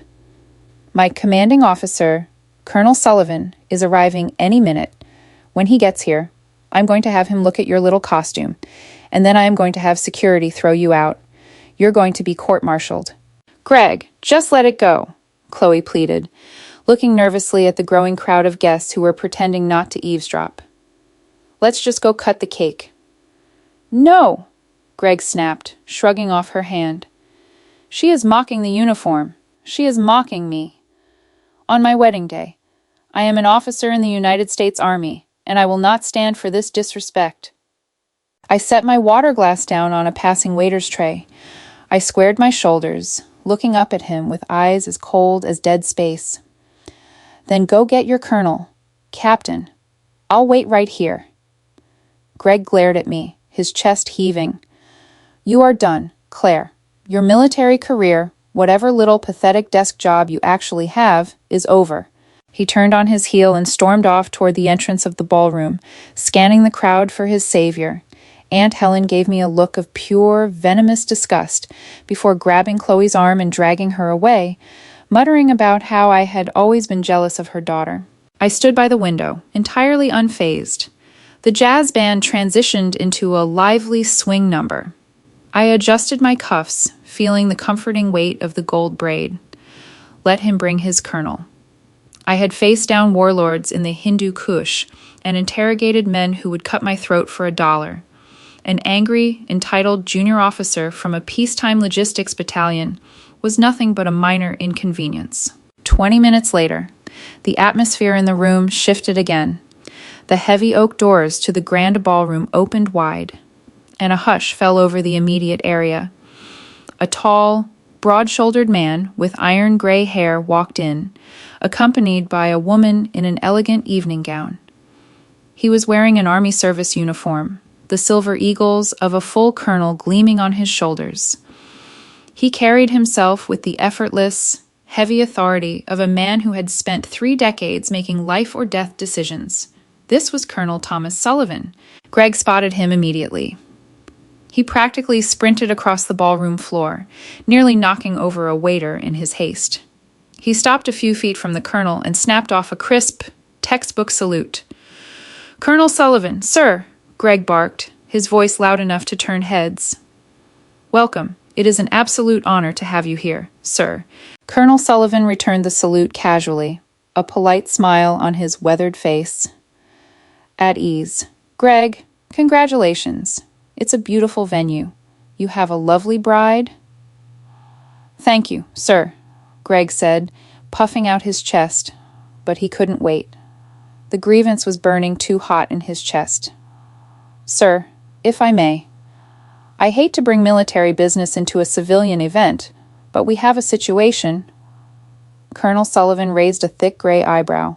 My commanding officer, Colonel Sullivan, is arriving any minute. When he gets here, I'm going to have him look at your little costume, and then I am going to have security throw you out. You're going to be court-martialed." "Greg, just let it go," Chloe pleaded, looking nervously at the growing crowd of guests who were pretending not to eavesdrop. "Let's just go cut the cake." "No," Greg snapped, shrugging off her hand. "She is mocking the uniform. She is mocking me. On my wedding day, I am an officer in the United States Army, and I will not stand for this disrespect." I set my water glass down on a passing waiter's tray. I squared my shoulders, looking up at him with eyes as cold as dead space. "Then go get your colonel. Captain. I'll wait right here." Greg glared at me, his chest heaving. "You are done, Claire. Your military career, whatever little pathetic desk job you actually have, is over." He turned on his heel and stormed off toward the entrance of the ballroom, scanning the crowd for his savior. Aunt Helen gave me a look of pure, venomous disgust before grabbing Chloe's arm and dragging her away, muttering about how I had always been jealous of her daughter. I stood by the window, entirely unfazed. The jazz band transitioned into a lively swing number. I adjusted my cuffs, feeling the comforting weight of the gold braid. Let him bring his colonel. I had faced down warlords in the Hindu Kush and interrogated men who would cut my throat for $1. An angry, entitled junior officer from a peacetime logistics battalion was nothing but a minor inconvenience. 20 minutes later, the atmosphere in the room shifted again. The heavy oak doors to the grand ballroom opened wide, and a hush fell over the immediate area. A tall, broad-shouldered man with iron gray hair walked in, accompanied by a woman in an elegant evening gown. He was wearing an Army service uniform, the silver eagles of a full colonel gleaming on his shoulders. He carried himself with the effortless, heavy authority of a man who had spent 3 decades making life-or-death decisions. This was Colonel Thomas Sullivan. Greg spotted him immediately. He practically sprinted across the ballroom floor, nearly knocking over a waiter in his haste. He stopped a few feet from the colonel and snapped off a crisp, textbook salute. "Colonel Sullivan, sir," Greg barked, his voice loud enough to turn heads. "Welcome. It is an absolute honor to have you here, sir." Colonel Sullivan returned the salute casually, a polite smile on his weathered face. At ease. "Greg, congratulations. It's a beautiful venue. You have a lovely bride?" "Thank you, sir," Greg said, puffing out his chest, but he couldn't wait. The grievance was burning too hot in his chest. "Sir, if I may, I hate to bring military business into a civilian event, but we have a situation." Colonel Sullivan raised a thick gray eyebrow.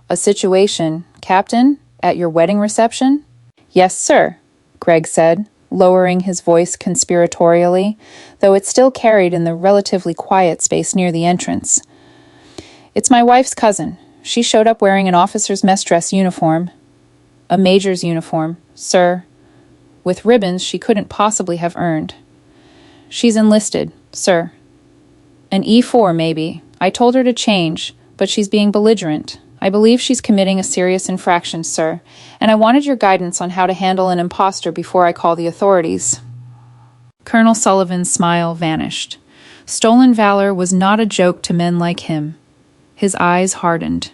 "A situation, Captain, at your wedding reception?" "Yes, sir," Greg said, lowering his voice conspiratorially, though it still carried in the relatively quiet space near the entrance. "It's my wife's cousin. She showed up wearing an officer's mess dress uniform. A major's uniform, sir, with ribbons she couldn't possibly have earned. She's enlisted, sir. An E4, maybe. I told her to change, but she's being belligerent. I believe she's committing a serious infraction, sir, and I wanted your guidance on how to handle an imposter before I call the authorities." Colonel Sullivan's smile vanished. Stolen valor was not a joke to men like him. His eyes hardened.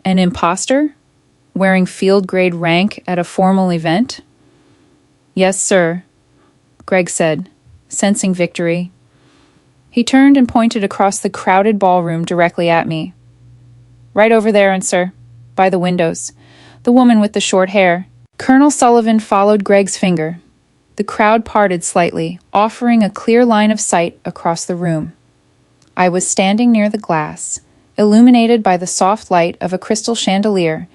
"An imposter? Wearing field-grade rank at a formal event?" "Yes, sir," Greg said, sensing victory. He turned and pointed across the crowded ballroom directly at me. "Right over there, and sir, by the windows. The woman with the short hair." Colonel Sullivan followed Greg's finger. The crowd parted slightly, offering a clear line of sight across the room. I was standing near the glass, illuminated by the soft light of a crystal chandelier.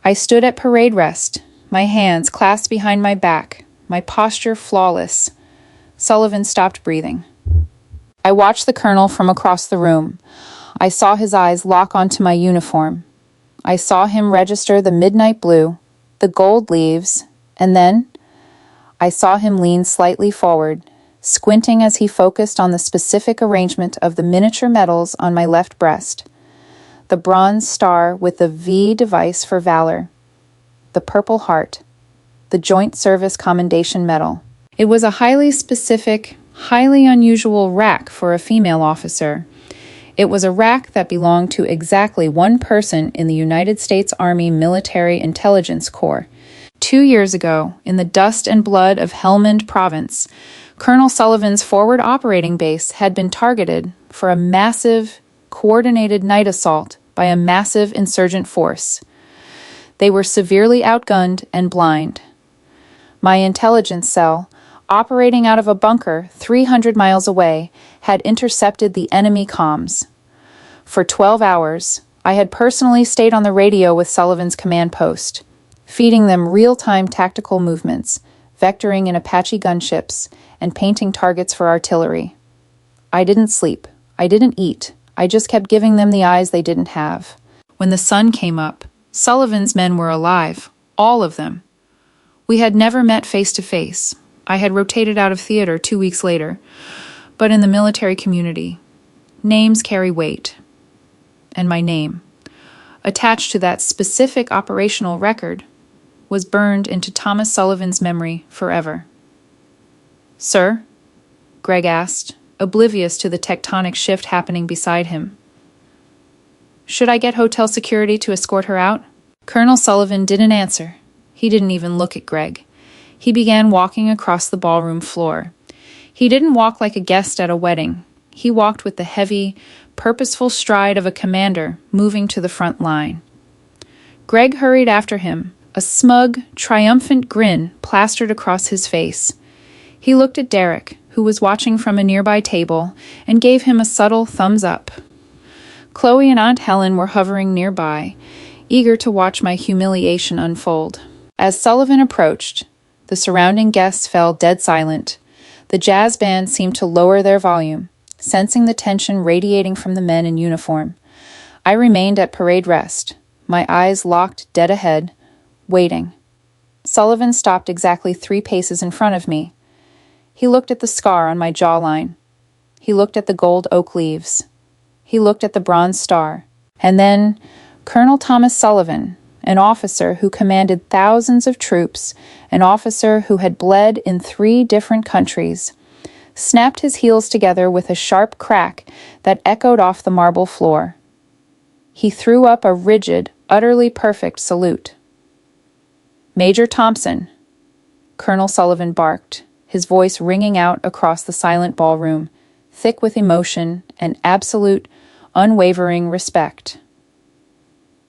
I stood at parade rest, my hands clasped behind my back, my posture flawless. Sullivan stopped breathing. I watched the colonel from across the room. I saw his eyes lock onto my uniform. I saw him register the midnight blue, the gold leaves, and then I saw him lean slightly forward, squinting as he focused on the specific arrangement of the miniature medals on my left breast. The bronze star with the V device for valor, the purple heart, the Joint Service Commendation Medal. It was a highly specific, highly unusual rack for a female officer. It was a rack that belonged to exactly one person in the United States Army Military Intelligence Corps. 2 years ago, in the dust and blood of Helmand Province, Colonel Sullivan's forward operating base had been targeted for a massive, coordinated night assault by a massive insurgent force. They were severely outgunned and blind. My intelligence cell, operating out of a bunker 300 miles away, had intercepted the enemy comms. For 12 hours, I had personally stayed on the radio with Sullivan's command post, feeding them real-time tactical movements, vectoring in Apache gunships, and painting targets for artillery. I didn't sleep. I didn't eat. I just kept giving them the eyes they didn't have. When the sun came up, Sullivan's men were alive, all of them. We had never met face to face. I had rotated out of theater 2 weeks later. But in the military community, names carry weight. And my name, attached to that specific operational record, was burned into Thomas Sullivan's memory forever. "Sir?" Greg asked, oblivious to the tectonic shift happening beside him. "Should I get hotel security to escort her out?" Colonel Sullivan didn't answer. He didn't even look at Greg. He began walking across the ballroom floor. He didn't walk like a guest at a wedding. He walked with the heavy, purposeful stride of a commander moving to the front line. Greg hurried after him, a smug, triumphant grin plastered across his face. He looked at Derek, who was watching from a nearby table, and gave him a subtle thumbs up. Chloe and Aunt Helen were hovering nearby, eager to watch my humiliation unfold. As Sullivan approached, the surrounding guests fell dead silent. The jazz band seemed to lower their volume, sensing the tension radiating from the men in uniform. I remained at parade rest, my eyes locked dead ahead, waiting. Sullivan stopped exactly 3 paces in front of me. He looked at the scar on my jawline. He looked at the gold oak leaves. He looked at the bronze star. And then Colonel Thomas Sullivan, an officer who commanded thousands of troops, an officer who had bled in 3 different countries, snapped his heels together with a sharp crack that echoed off the marble floor. He threw up a rigid, utterly perfect salute. "Major Thompson," Colonel Sullivan barked, his voice ringing out across the silent ballroom, thick with emotion and absolute, unwavering respect.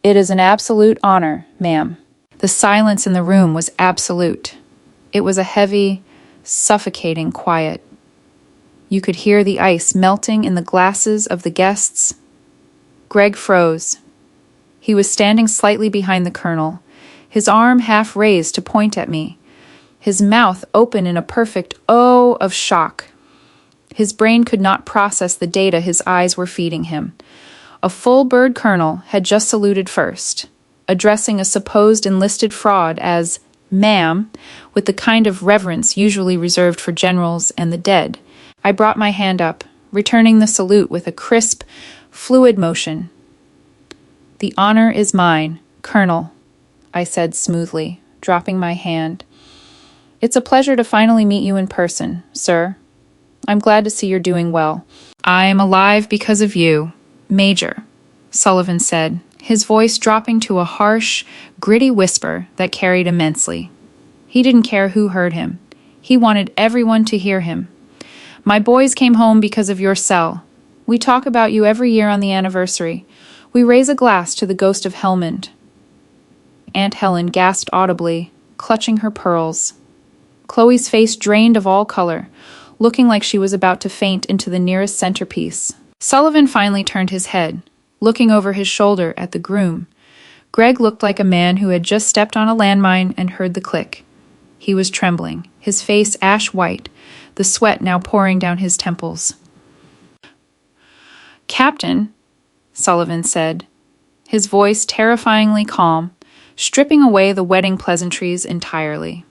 "It is an absolute honor, ma'am." The silence in the room was absolute. It was a heavy, suffocating quiet. You could hear the ice melting in the glasses of the guests. Greg froze. He was standing slightly behind the colonel, his arm half raised to point at me, his mouth open in a perfect O of shock. His brain could not process the data his eyes were feeding him. A full-bird colonel had just saluted first, addressing a supposed enlisted fraud as "ma'am," with the kind of reverence usually reserved for generals and the dead. I brought my hand up, returning the salute with a crisp, fluid motion. "The honor is mine, Colonel," I said smoothly, dropping my hand. "It's a pleasure to finally meet you in person, sir. I'm glad to see you're doing well." "I'm alive because of you, Major," Sullivan said, his voice dropping to a harsh, gritty whisper that carried immensely. He didn't care who heard him. He wanted everyone to hear him. "My boys came home because of your cell. We talk about you every year on the anniversary. We raise a glass to the ghost of Helmand." Aunt Helen gasped audibly, clutching her pearls. Chloe's face drained of all color, looking like she was about to faint into the nearest centerpiece. Sullivan finally turned his head, looking over his shoulder at the groom. Greg looked like a man who had just stepped on a landmine and heard the click. He was trembling, his face ash white, the sweat now pouring down his temples. "Captain," Sullivan said, his voice terrifyingly calm, stripping away the wedding pleasantries entirely.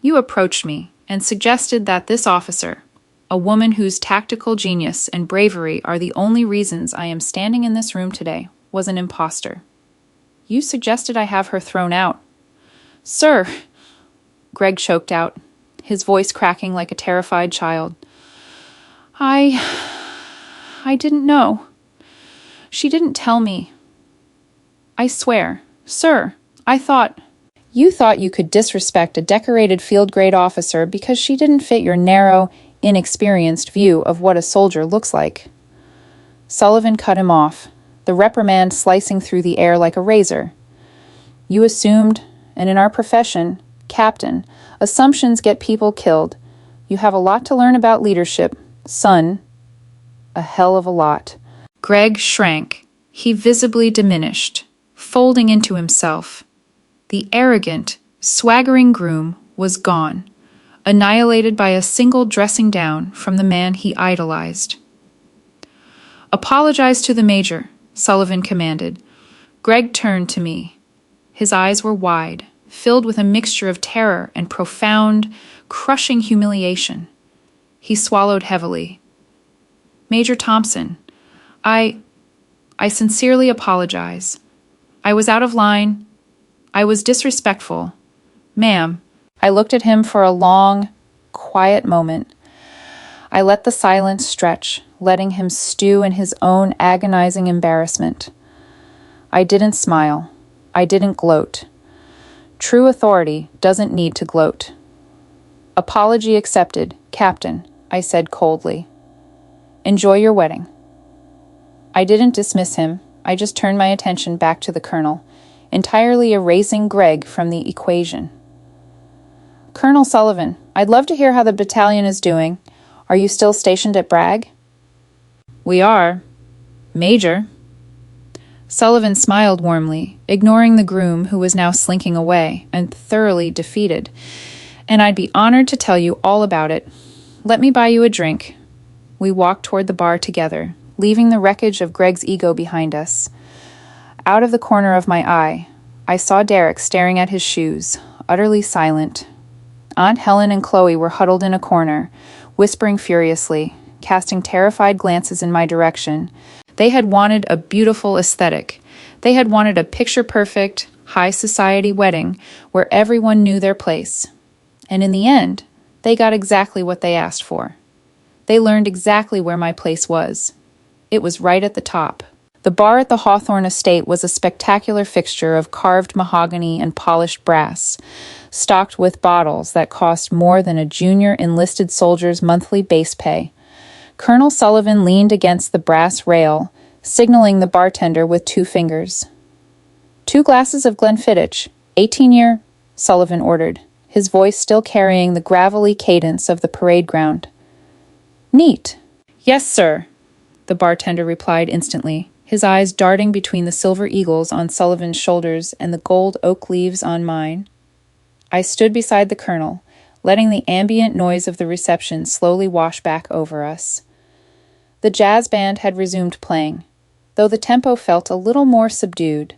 "You approached me and suggested that this officer, a woman whose tactical genius and bravery are the only reasons I am standing in this room today, was an imposter. You suggested I have her thrown out." "Sir!" Greg choked out, his voice cracking like a terrified child. I didn't know. She didn't tell me. I swear, sir, I thought... You thought you could disrespect a decorated field-grade officer because she didn't fit your narrow, inexperienced view of what a soldier looks like. Sullivan cut him off, the reprimand slicing through the air like a razor. You assumed, and in our profession, captain, assumptions get people killed. You have a lot to learn about leadership, son. A hell of a lot. Greg shrank. He visibly diminished, folding into himself. The arrogant, swaggering groom was gone, annihilated by a single dressing down from the man he idolized. Apologize to the major, Sullivan commanded. Greg turned to me. His eyes were wide, filled with a mixture of terror and profound, crushing humiliation. He swallowed heavily. Major Thompson, I sincerely apologize. I was out of line. I was disrespectful. Ma'am, I looked at him for a long, quiet moment. I let the silence stretch, letting him stew in his own agonizing embarrassment. I didn't smile. I didn't gloat. True authority doesn't need to gloat. Apology accepted, Captain, I said coldly. Enjoy your wedding. I didn't dismiss him. I just turned my attention back to the colonel, entirely erasing Greg from the equation. Colonel Sullivan, I'd love to hear how the battalion is doing. Are you still stationed at Bragg? We are. Major. Sullivan smiled warmly, ignoring the groom who was now slinking away and thoroughly defeated. And I'd be honored to tell you all about it. Let me buy you a drink. We walked toward the bar together, leaving the wreckage of Greg's ego behind us. Out of the corner of my eye, I saw Derek staring at his shoes, utterly silent. Aunt Helen and Chloe were huddled in a corner, whispering furiously, casting terrified glances in my direction. They had wanted a beautiful aesthetic. They had wanted a picture-perfect, high-society wedding where everyone knew their place. And in the end, they got exactly what they asked for. They learned exactly where my place was. It was right at the top. The bar at the Hawthorne Estate was a spectacular fixture of carved mahogany and polished brass, stocked with bottles that cost more than a junior enlisted soldier's monthly base pay. Colonel Sullivan leaned against the brass rail, signaling the bartender with 2 fingers. 2 glasses of Glenfiddich, 18-year, Sullivan ordered, his voice still carrying the gravelly cadence of the parade ground. Neat. Yes, sir, the bartender replied instantly, his eyes darting between the silver eagles on Sullivan's shoulders and the gold oak leaves on mine. I stood beside the colonel, letting the ambient noise of the reception slowly wash back over us. The jazz band had resumed playing, though the tempo felt a little more subdued.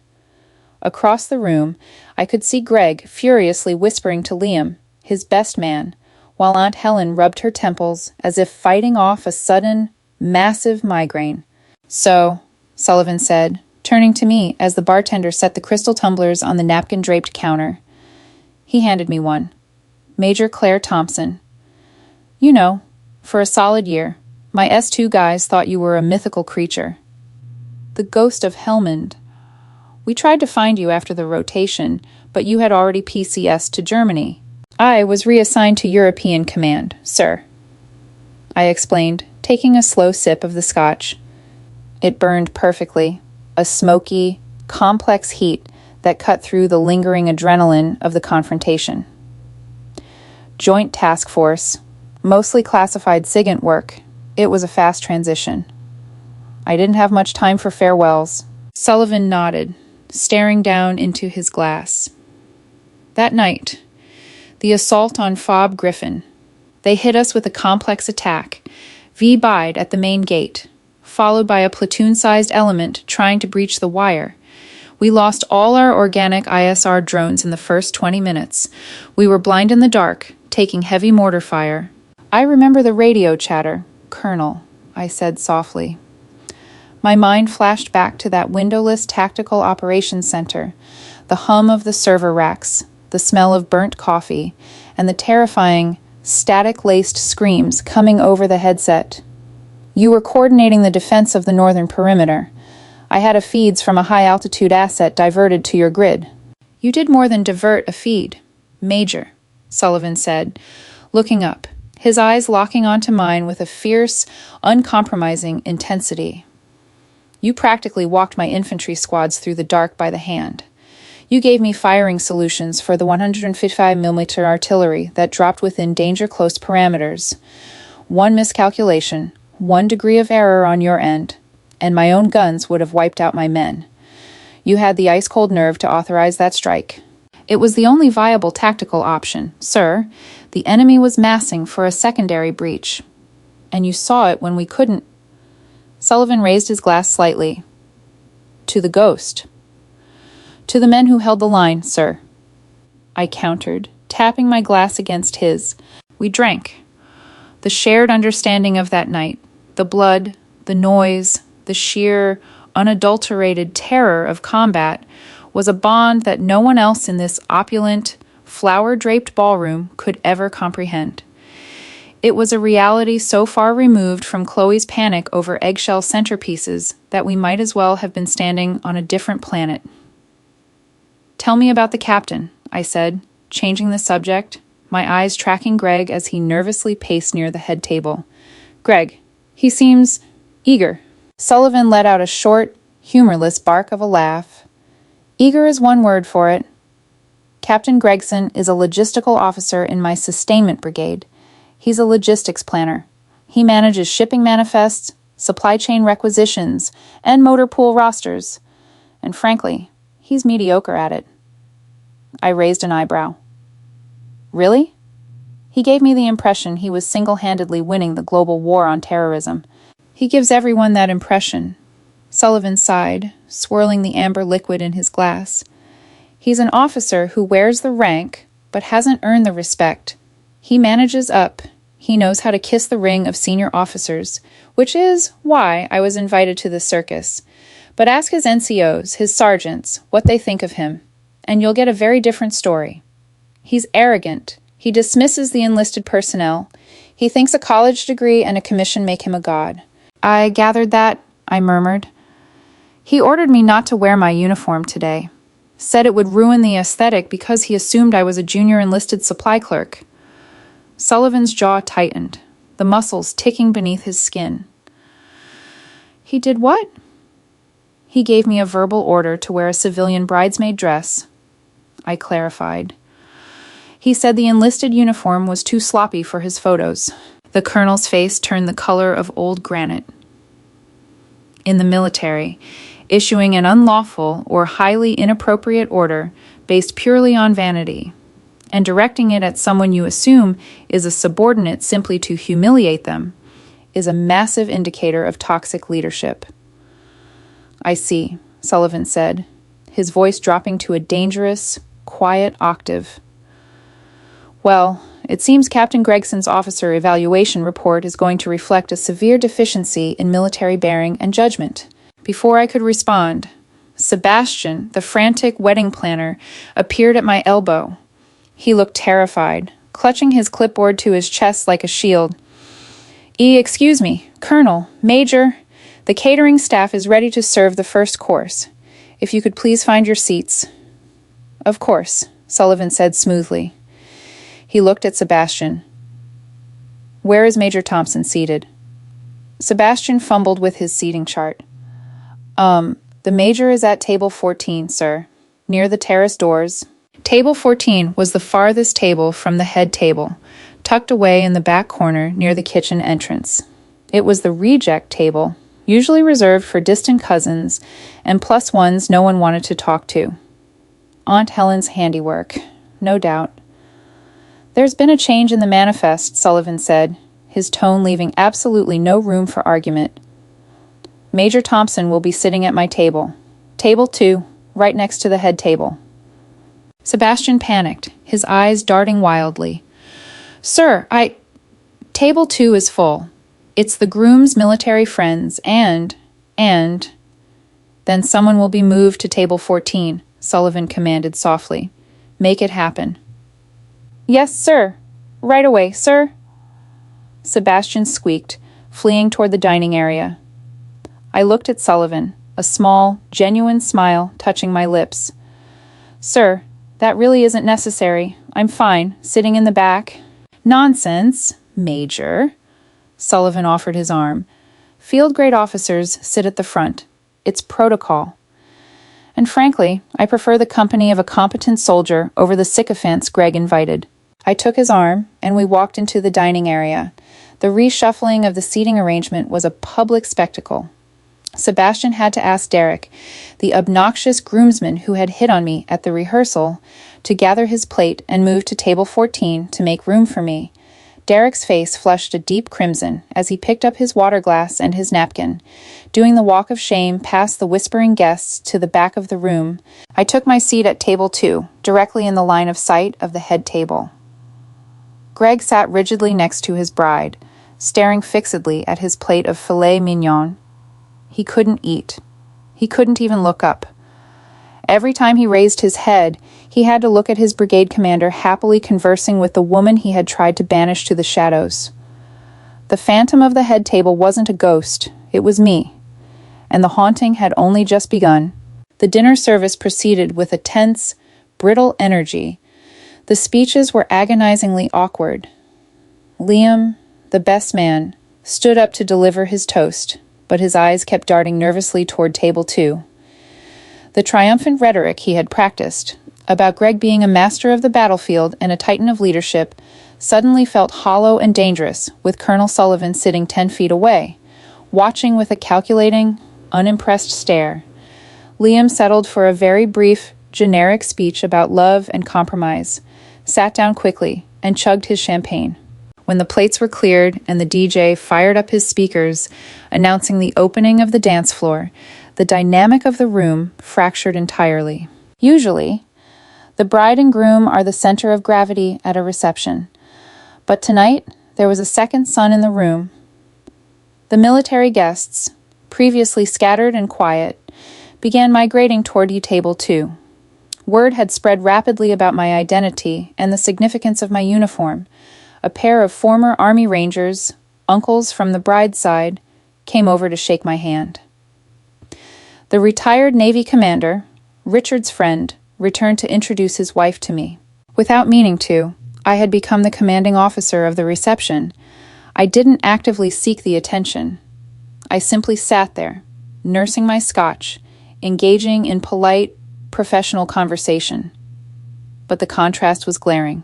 Across the room, I could see Greg furiously whispering to Liam, his best man, while Aunt Helen rubbed her temples as if fighting off a sudden, massive migraine. So, Sullivan said, turning to me as the bartender set the crystal tumblers on the napkin-draped counter. He handed me one. Major Claire Thompson. You know, for a solid year, my S2 guys thought you were a mythical creature. The ghost of Helmand. We tried to find you after the rotation, but you had already PCS'd to Germany. I was reassigned to European Command, sir. I explained, taking a slow sip of the scotch. It burned perfectly, a smoky, complex heat that cut through the lingering adrenaline of the confrontation. Joint Task Force, mostly classified SIGINT work. It was a fast transition. I didn't have much time for farewells. Sullivan nodded, staring down into his glass. That night, the assault on Fob Griffin. They hit us with a complex attack, V-bide at the main gate, followed by a platoon-sized element trying to breach the wire. We lost all our organic ISR drones in the first 20 minutes. We were blind in the dark, taking heavy mortar fire. I remember the radio chatter, Colonel, I said softly. My mind flashed back to that windowless tactical operations center, the hum of the server racks, the smell of burnt coffee, and the terrifying, static-laced screams coming over the headset. You were coordinating the defense of the northern perimeter. I had a feeds from a high-altitude asset diverted to your grid. You did more than divert a feed, Major, Sullivan said, looking up, his eyes locking onto mine with a fierce, uncompromising intensity. You practically walked my infantry squads through the dark by the hand. You gave me firing solutions for the 155mm artillery that dropped within danger-close parameters. One miscalculation, 1 degree of error on your end, and my own guns would have wiped out my men. You had the ice-cold nerve to authorize that strike. It was the only viable tactical option, sir. The enemy was massing for a secondary breach. And you saw it when we couldn't. Sullivan raised his glass slightly. To the ghost. To the men who held the line, sir. I countered, tapping my glass against his. We drank. The shared understanding of that night, the blood, the noise, the sheer, unadulterated terror of combat was a bond that no one else in this opulent, flower-draped ballroom could ever comprehend. It was a reality so far removed from Chloe's panic over eggshell centerpieces that we might as well have been standing on a different planet. Tell me about the captain, I said, changing the subject, my eyes tracking Greg as he nervously paced near the head table. Greg, he seems eager. Sullivan let out a short, humorless bark of a laugh. Eager is one word for it. Captain Gregson is a logistical officer in my sustainment brigade. He's a logistics planner. He manages shipping manifests, supply chain requisitions, and motor pool rosters. And frankly, he's mediocre at it. I raised an eyebrow. Really? He gave me the impression he was single-handedly winning the global war on terrorism. He gives everyone that impression. Sullivan sighed, swirling the amber liquid in his glass. He's an officer who wears the rank, but hasn't earned the respect. He manages up. He knows how to kiss the ring of senior officers, which is why I was invited to the circus. But ask his NCOs, his sergeants, what they think of him, and you'll get a very different story. He's arrogant. He dismisses the enlisted personnel. He thinks a college degree and a commission make him a god. I gathered that, I murmured. He ordered me not to wear my uniform today. Said it would ruin the aesthetic because he assumed I was a junior enlisted supply clerk. Sullivan's jaw tightened, the muscles ticking beneath his skin. He did what? He gave me a verbal order to wear a civilian bridesmaid dress. I clarified. He said the enlisted uniform was too sloppy for his photos. The colonel's face turned the color of old granite. In the military, issuing an unlawful or highly inappropriate order based purely on vanity, and directing it at someone you assume is a subordinate simply to humiliate them, is a massive indicator of toxic leadership. I see, Sullivan said, his voice dropping to a dangerous, quiet octave. Well, it seems Captain Gregson's officer evaluation report is going to reflect a severe deficiency in military bearing and judgment. Before I could respond, Sebastian, the frantic wedding planner, appeared at my elbow. He looked terrified, clutching his clipboard to his chest like a shield. Excuse me, Colonel, Major, the catering staff is ready to serve the first course. If you could please find your seats. Of course, Sullivan said smoothly. He looked at Sebastian. Where is Major Thompson seated? Sebastian fumbled with his seating chart. The Major is at table 14, sir, near the terrace doors. Table 14 was the farthest table from the head table, tucked away in the back corner near the kitchen entrance. It was the reject table, usually reserved for distant cousins and plus ones no one wanted to talk to. Aunt Helen's handiwork, no doubt. There's been a change in the manifest, Sullivan said, his tone leaving absolutely no room for argument. Major Thompson will be sitting at my table. Table 2, right next to the head table. Sebastian panicked, his eyes darting wildly. Sir, Table 2 is full. It's the groom's military friends and... Then someone will be moved to table 14, Sullivan commanded softly. Make it happen. Yes, sir. Right away, sir. Sebastian squeaked, fleeing toward the dining area. I looked at Sullivan, a small, genuine smile touching my lips. Sir, that really isn't necessary. I'm fine, sitting in the back. Nonsense, Major. Sullivan offered his arm. Field-grade officers sit at the front. It's protocol. And frankly, I prefer the company of a competent soldier over the sycophants Greg invited. I took his arm, and we walked into the dining area. The reshuffling of the seating arrangement was a public spectacle. Sebastian had to ask Derek, the obnoxious groomsman who had hit on me at the rehearsal, to gather his plate and move to table 14 to make room for me. Derek's face flushed a deep crimson as he picked up his water glass and his napkin. Doing the walk of shame past the whispering guests to the back of the room, I took my seat at table 2, directly in the line of sight of the head table. Greg sat rigidly next to his bride, staring fixedly at his plate of filet mignon. He couldn't eat. He couldn't even look up. Every time he raised his head, he had to look at his brigade commander happily conversing with the woman he had tried to banish to the shadows. The phantom of the head table wasn't a ghost, it was me. And the haunting had only just begun. The dinner service proceeded with a tense, brittle energy. The speeches were agonizingly awkward. Liam, the best man, stood up to deliver his toast, but his eyes kept darting nervously toward table 2. The triumphant rhetoric he had practiced, about Greg being a master of the battlefield and a titan of leadership, suddenly felt hollow and dangerous, with Colonel Sullivan sitting 10 feet away, watching with a calculating, unimpressed stare. Liam settled for a very brief, generic speech about love and compromise, sat down quickly, and chugged his champagne. When the plates were cleared and the DJ fired up his speakers, announcing the opening of the dance floor, the dynamic of the room fractured entirely. Usually, the bride and groom are the center of gravity at a reception. But tonight, there was a second son in the room. The military guests, previously scattered and quiet, began migrating toward table 2. Word had spread rapidly about my identity and the significance of my uniform. A pair of former Army Rangers, uncles from the bride's side, came over to shake my hand. The retired Navy commander, Richard's friend, returned to introduce his wife to me. Without meaning to, I had become the commanding officer of the reception. I didn't actively seek the attention. I simply sat there, nursing my scotch, engaging in polite, professional conversation. But the contrast was glaring.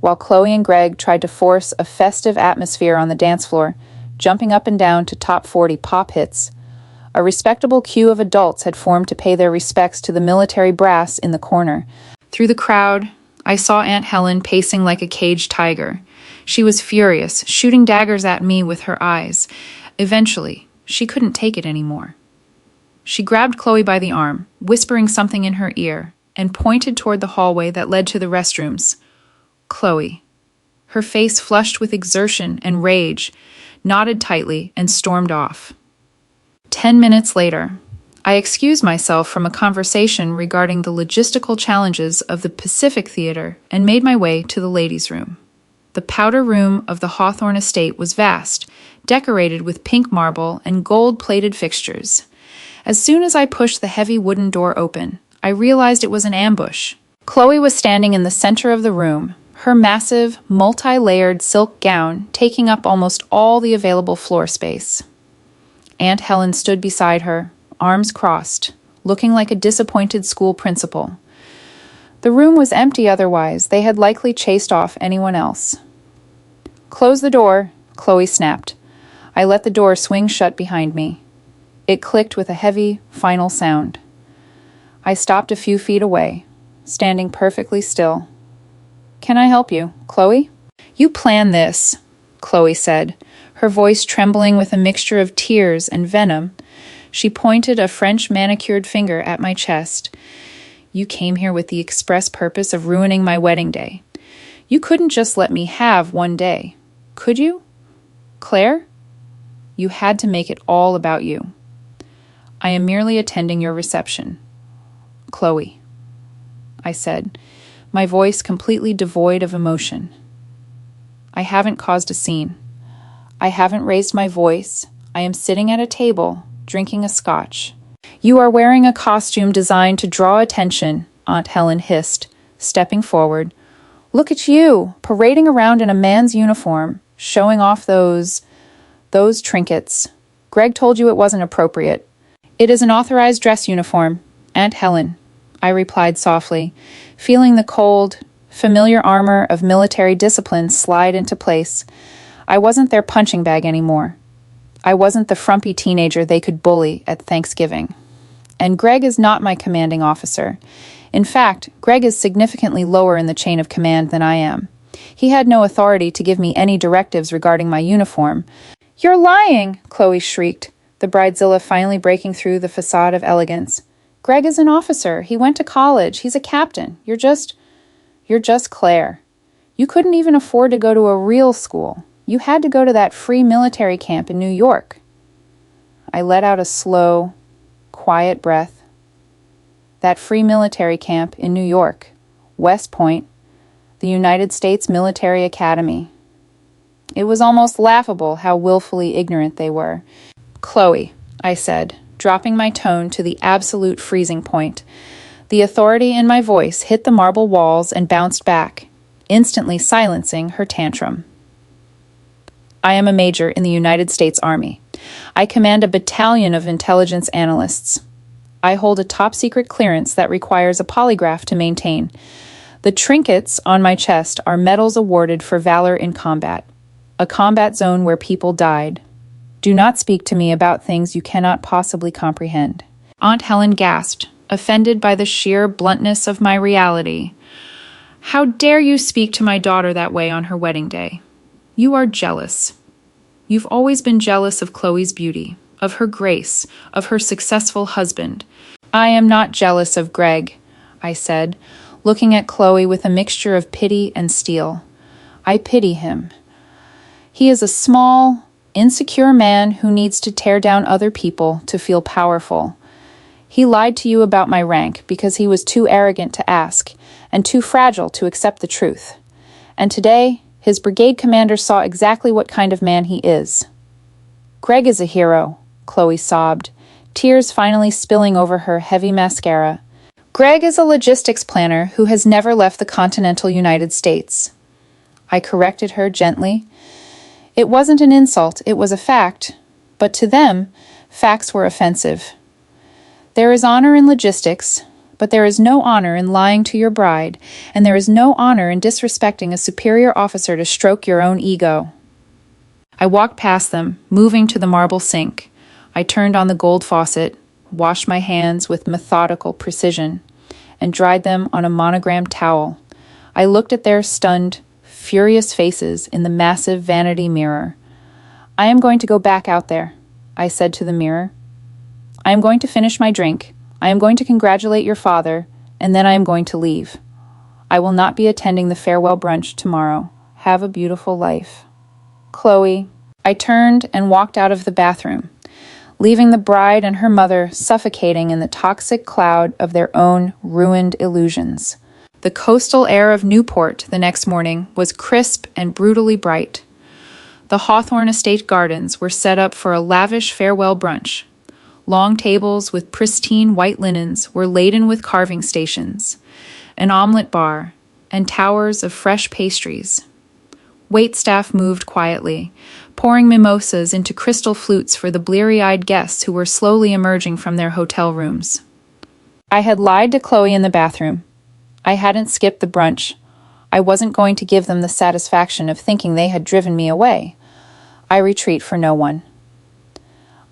While Chloe and Greg tried to force a festive atmosphere on the dance floor, jumping up and down to top 40 pop hits, a respectable queue of adults had formed to pay their respects to the military brass in the corner. Through the crowd, I saw Aunt Helen pacing like a caged tiger. She was furious, shooting daggers at me with her eyes. Eventually, she couldn't take it anymore. She grabbed Chloe by the arm, whispering something in her ear, and pointed toward the hallway that led to the restrooms. Chloe, her face flushed with exertion and rage, nodded tightly and stormed off. 10 minutes later, I excused myself from a conversation regarding the logistical challenges of the Pacific Theater and made my way to the ladies' room. The powder room of the Hawthorne Estate was vast, decorated with pink marble and gold-plated fixtures. As soon as I pushed the heavy wooden door open, I realized it was an ambush. Chloe was standing in the center of the room, her massive, multi-layered silk gown taking up almost all the available floor space. Aunt Helen stood beside her, arms crossed, looking like a disappointed school principal. The room was empty otherwise. They had likely chased off anyone else. "Close the door," Chloe snapped. I let the door swing shut behind me. It clicked with a heavy, final sound. I stopped a few feet away, standing perfectly still. "Can I help you, Chloe?" "You planned this," Chloe said, her voice trembling with a mixture of tears and venom. She pointed a French manicured finger at my chest. "You came here with the express purpose of ruining my wedding day. You couldn't just let me have one day, could you? Claire? You had to make it all about you." "I am merely attending your reception, Chloe," I said, my voice completely devoid of emotion. I haven't caused a scene. I haven't raised my voice. I am sitting at a table, drinking a scotch. You are wearing a costume designed to draw attention, Aunt Helen hissed, stepping forward. Look at you, parading around in a man's uniform, showing off those trinkets. Greg told you it wasn't appropriate. It is an authorized dress uniform, Aunt Helen, I replied softly, feeling the cold, familiar armor of military discipline slide into place. I wasn't their punching bag anymore. I wasn't the frumpy teenager they could bully at Thanksgiving. And Greg is not my commanding officer. In fact, Greg is significantly lower in the chain of command than I am. He had no authority to give me any directives regarding my uniform. You're lying, Chloe shrieked, the bridezilla finally breaking through the facade of elegance. Greg is an officer. He went to college. He's a captain. You're just Claire. You couldn't even afford to go to a real school. You had to go to that free military camp in New York. I let out a slow, quiet breath. That free military camp in New York, West Point, the United States Military Academy. It was almost laughable how willfully ignorant they were. Chloe, I said, dropping my tone to the absolute freezing point. The authority in my voice hit the marble walls and bounced back, instantly silencing her tantrum. I am a major in the United States Army. I command a battalion of intelligence analysts. I hold a top-secret clearance that requires a polygraph to maintain. The trinkets on my chest are medals awarded for valor in combat, a combat zone where people died. Do not speak to me about things you cannot possibly comprehend. Aunt Helen gasped, offended by the sheer bluntness of my reality. How dare you speak to my daughter that way on her wedding day? You are jealous. You've always been jealous of Chloe's beauty, of her grace, of her successful husband. I am not jealous of Greg, I said, looking at Chloe with a mixture of pity and steel. I pity him. He is a small, insecure man who needs to tear down other people to feel powerful. He lied to you about my rank because he was too arrogant to ask and too fragile to accept the truth. And today, his brigade commander saw exactly what kind of man he is. Greg is a hero, Chloe sobbed, tears finally spilling over her heavy mascara. Greg is a logistics planner who has never left the continental United States. I corrected her gently. It wasn't an insult, it was a fact, but to them, facts were offensive. There is honor in logistics, but there is no honor in lying to your bride, and there is no honor in disrespecting a superior officer to stroke your own ego. I walked past them, moving to the marble sink. I turned on the gold faucet, washed my hands with methodical precision, and dried them on a monogrammed towel. I looked at their stunned, furious faces in the massive vanity mirror. I am going to go back out there, I said to the mirror. I am going to finish my drink. I am going to congratulate your father, and then I am going to leave. I will not be attending the farewell brunch tomorrow. Have a beautiful life. Chloe. I turned and walked out of the bathroom, leaving the bride and her mother suffocating in the toxic cloud of their own ruined illusions. The coastal air of Newport the next morning was crisp and brutally bright. The Hawthorne Estate gardens were set up for a lavish farewell brunch. Long tables with pristine white linens were laden with carving stations, an omelet bar, and towers of fresh pastries. Waitstaff moved quietly, pouring mimosas into crystal flutes for the bleary-eyed guests who were slowly emerging from their hotel rooms. I had lied to Chloe in the bathroom. I hadn't skipped the brunch. I wasn't going to give them the satisfaction of thinking they had driven me away. I retreat for no one.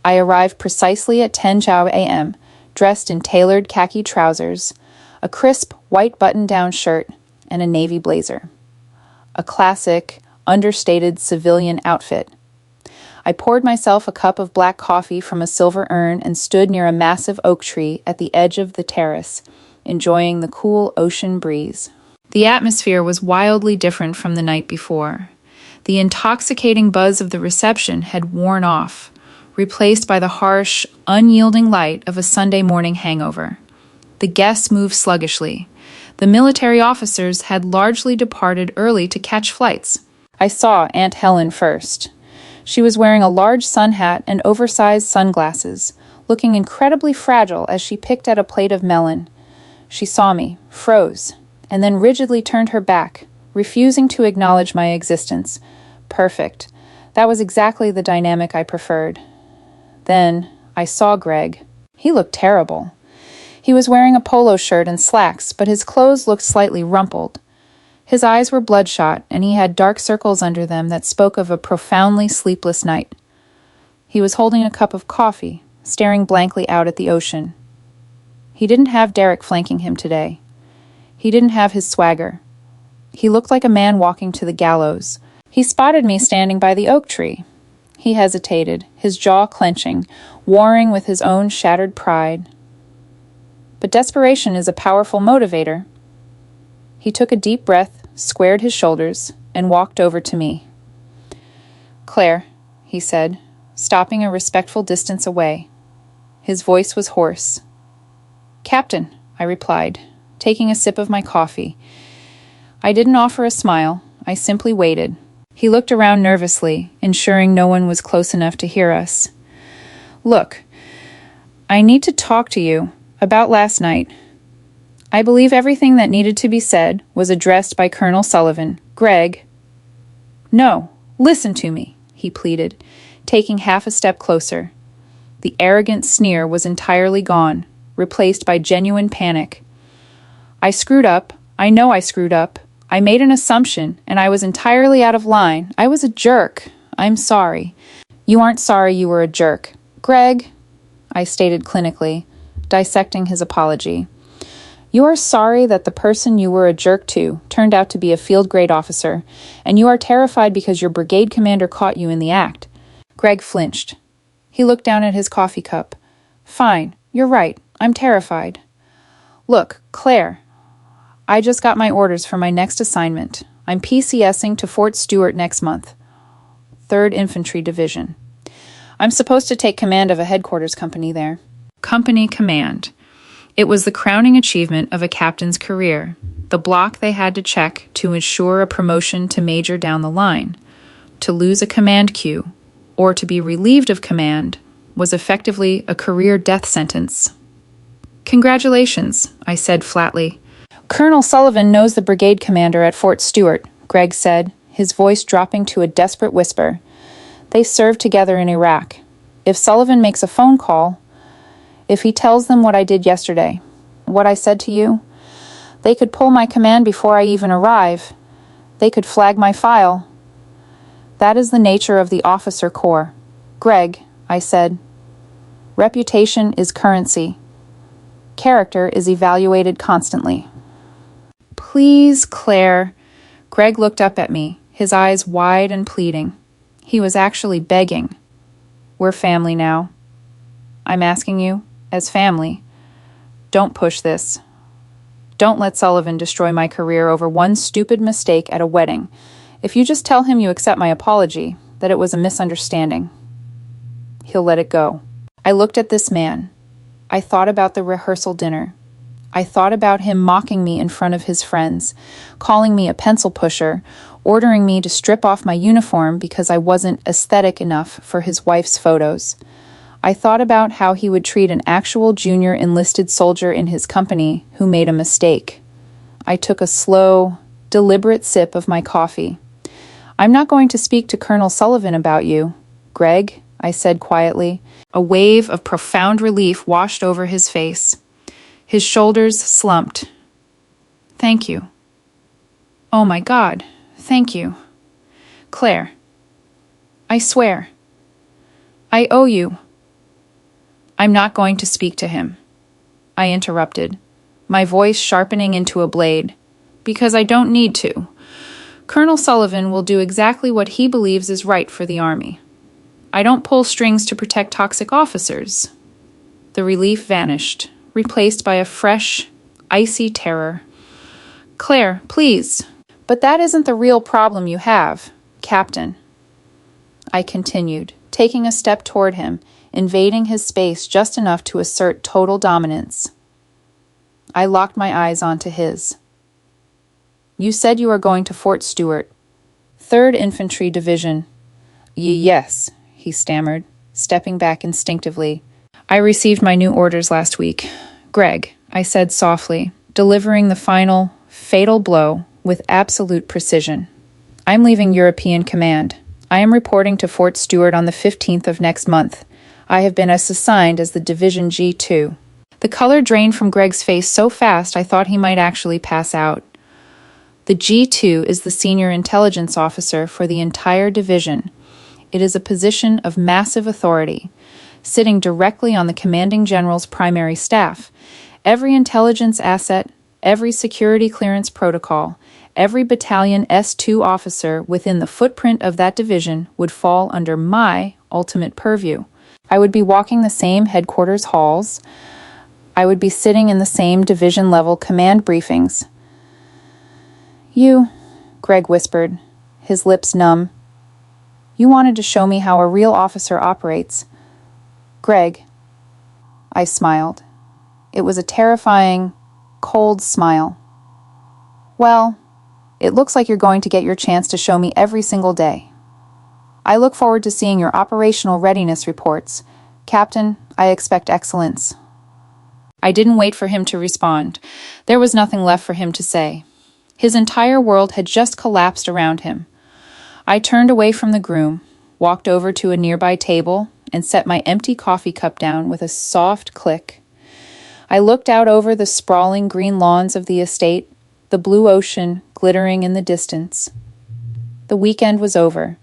I arrived precisely at 10 a.m., dressed in tailored khaki trousers, a crisp white button-down shirt, and a navy blazer. A classic, understated civilian outfit. I poured myself a cup of black coffee from a silver urn and stood near a massive oak tree at the edge of the terrace, enjoying the cool ocean breeze. The atmosphere was wildly different from the night before. The intoxicating buzz of the reception had worn off, replaced by the harsh, unyielding light of a Sunday morning hangover. The guests moved sluggishly. The military officers had largely departed early to catch flights. I saw Aunt Helen first. She was wearing a large sun hat and oversized sunglasses, looking incredibly fragile as she picked at a plate of melon. She saw me, froze, and then rigidly turned her back, refusing to acknowledge my existence. Perfect. That was exactly the dynamic I preferred. Then I saw Greg. He looked terrible. He was wearing a polo shirt and slacks, but his clothes looked slightly rumpled. His eyes were bloodshot, and he had dark circles under them that spoke of a profoundly sleepless night. He was holding a cup of coffee, staring blankly out at the ocean. He didn't have Derek flanking him today. He didn't have his swagger. He looked like a man walking to the gallows. He spotted me standing by the oak tree. He hesitated, his jaw clenching, warring with his own shattered pride. But desperation is a powerful motivator. He took a deep breath, squared his shoulders, and walked over to me. "Claire," he said, stopping a respectful distance away. His voice was hoarse. "Captain," I replied, taking a sip of my coffee. I didn't offer a smile. I simply waited. He looked around nervously, ensuring no one was close enough to hear us. "Look, I need to talk to you about last night. I believe everything that needed to be said was addressed by Colonel Sullivan. Greg—" "No, listen to me," he pleaded, taking half a step closer. The arrogant sneer was entirely gone, replaced by genuine panic. "I screwed up. I know I screwed up. I made an assumption, and I was entirely out of line. I was a jerk. I'm sorry." "You aren't sorry you were a jerk. Greg," I stated clinically, dissecting his apology. "You are sorry that the person you were a jerk to turned out to be a field-grade officer, and you are terrified because your brigade commander caught you in the act." Greg flinched. He looked down at his coffee cup. "Fine, you're right. I'm terrified. Look, Claire, I just got my orders for my next assignment. I'm PCSing to Fort Stewart next month. 3rd Infantry Division. I'm supposed to take command of a headquarters company there." Company command. It was the crowning achievement of a captain's career, the block they had to check to ensure a promotion to major down the line. To lose a command queue, or to be relieved of command, was effectively a career death sentence. "Congratulations," I said flatly. "Colonel Sullivan knows the brigade commander at Fort Stewart," Greg said, his voice dropping to a desperate whisper. "They served together in Iraq. If Sullivan makes a phone call, if he tells them what I did yesterday, what I said to you, they could pull my command before I even arrive. They could flag my file. That is the nature of the officer corps. Greg," I said, "reputation is currency. Character is evaluated constantly." "Please, Claire." Greg looked up at me, his eyes wide and pleading. He was actually begging. "We're family now. I'm asking you, as family, don't push this. Don't let Sullivan destroy my career over one stupid mistake at a wedding. If you just tell him you accept my apology, that it was a misunderstanding, he'll let it go." I looked at this man. I thought about the rehearsal dinner. I thought about him mocking me in front of his friends, calling me a pencil pusher, ordering me to strip off my uniform because I wasn't aesthetic enough for his wife's photos. I thought about how he would treat an actual junior enlisted soldier in his company who made a mistake. I took a slow, deliberate sip of my coffee. "I'm not going to speak to Colonel Sullivan about you, Greg," I said quietly. A wave of profound relief washed over his face. His shoulders slumped. "Thank you. Oh my God, thank you. Claire, I swear, I owe you." "I'm not going to speak to him," I interrupted, my voice sharpening into a blade, "because I don't need to. Colonel Sullivan will do exactly what he believes is right for the Army. I don't pull strings to protect toxic officers." The relief vanished, replaced by a fresh, icy terror. "Claire, please." "But that isn't the real problem you have, Captain," I continued, taking a step toward him, invading his space just enough to assert total dominance. I locked my eyes onto his. You said you are going to Fort Stewart, 3rd Infantry Division. Yes, he stammered, stepping back instinctively. I received my new orders last week. Greg, I said softly, delivering the final, fatal blow with absolute precision. I'm leaving European Command. I am reporting to Fort Stewart on the 15th of next month. I have been assigned as the Division G2. The color drained from Greg's face so fast I thought he might actually pass out. The G2 is the senior intelligence officer for the entire division. It is a position of massive authority, sitting directly on the commanding general's primary staff. Every intelligence asset, every security clearance protocol, every battalion S2 officer within the footprint of that division would fall under my ultimate purview. I would be walking the same headquarters halls. I would be sitting in the same division-level command briefings. You, Greg whispered, his lips numb. You wanted to show me how a real officer operates. Greg. I smiled. It was a terrifying, cold smile. Well, it looks like you're going to get your chance to show me every single day. I look forward to seeing your operational readiness reports. Captain, I expect excellence. I didn't wait for him to respond. There was nothing left for him to say. His entire world had just collapsed around him. I turned away from the groom, walked over to a nearby table, and set my empty coffee cup down with a soft click. I looked out over the sprawling green lawns of the estate, the blue ocean glittering in the distance. The weekend was over.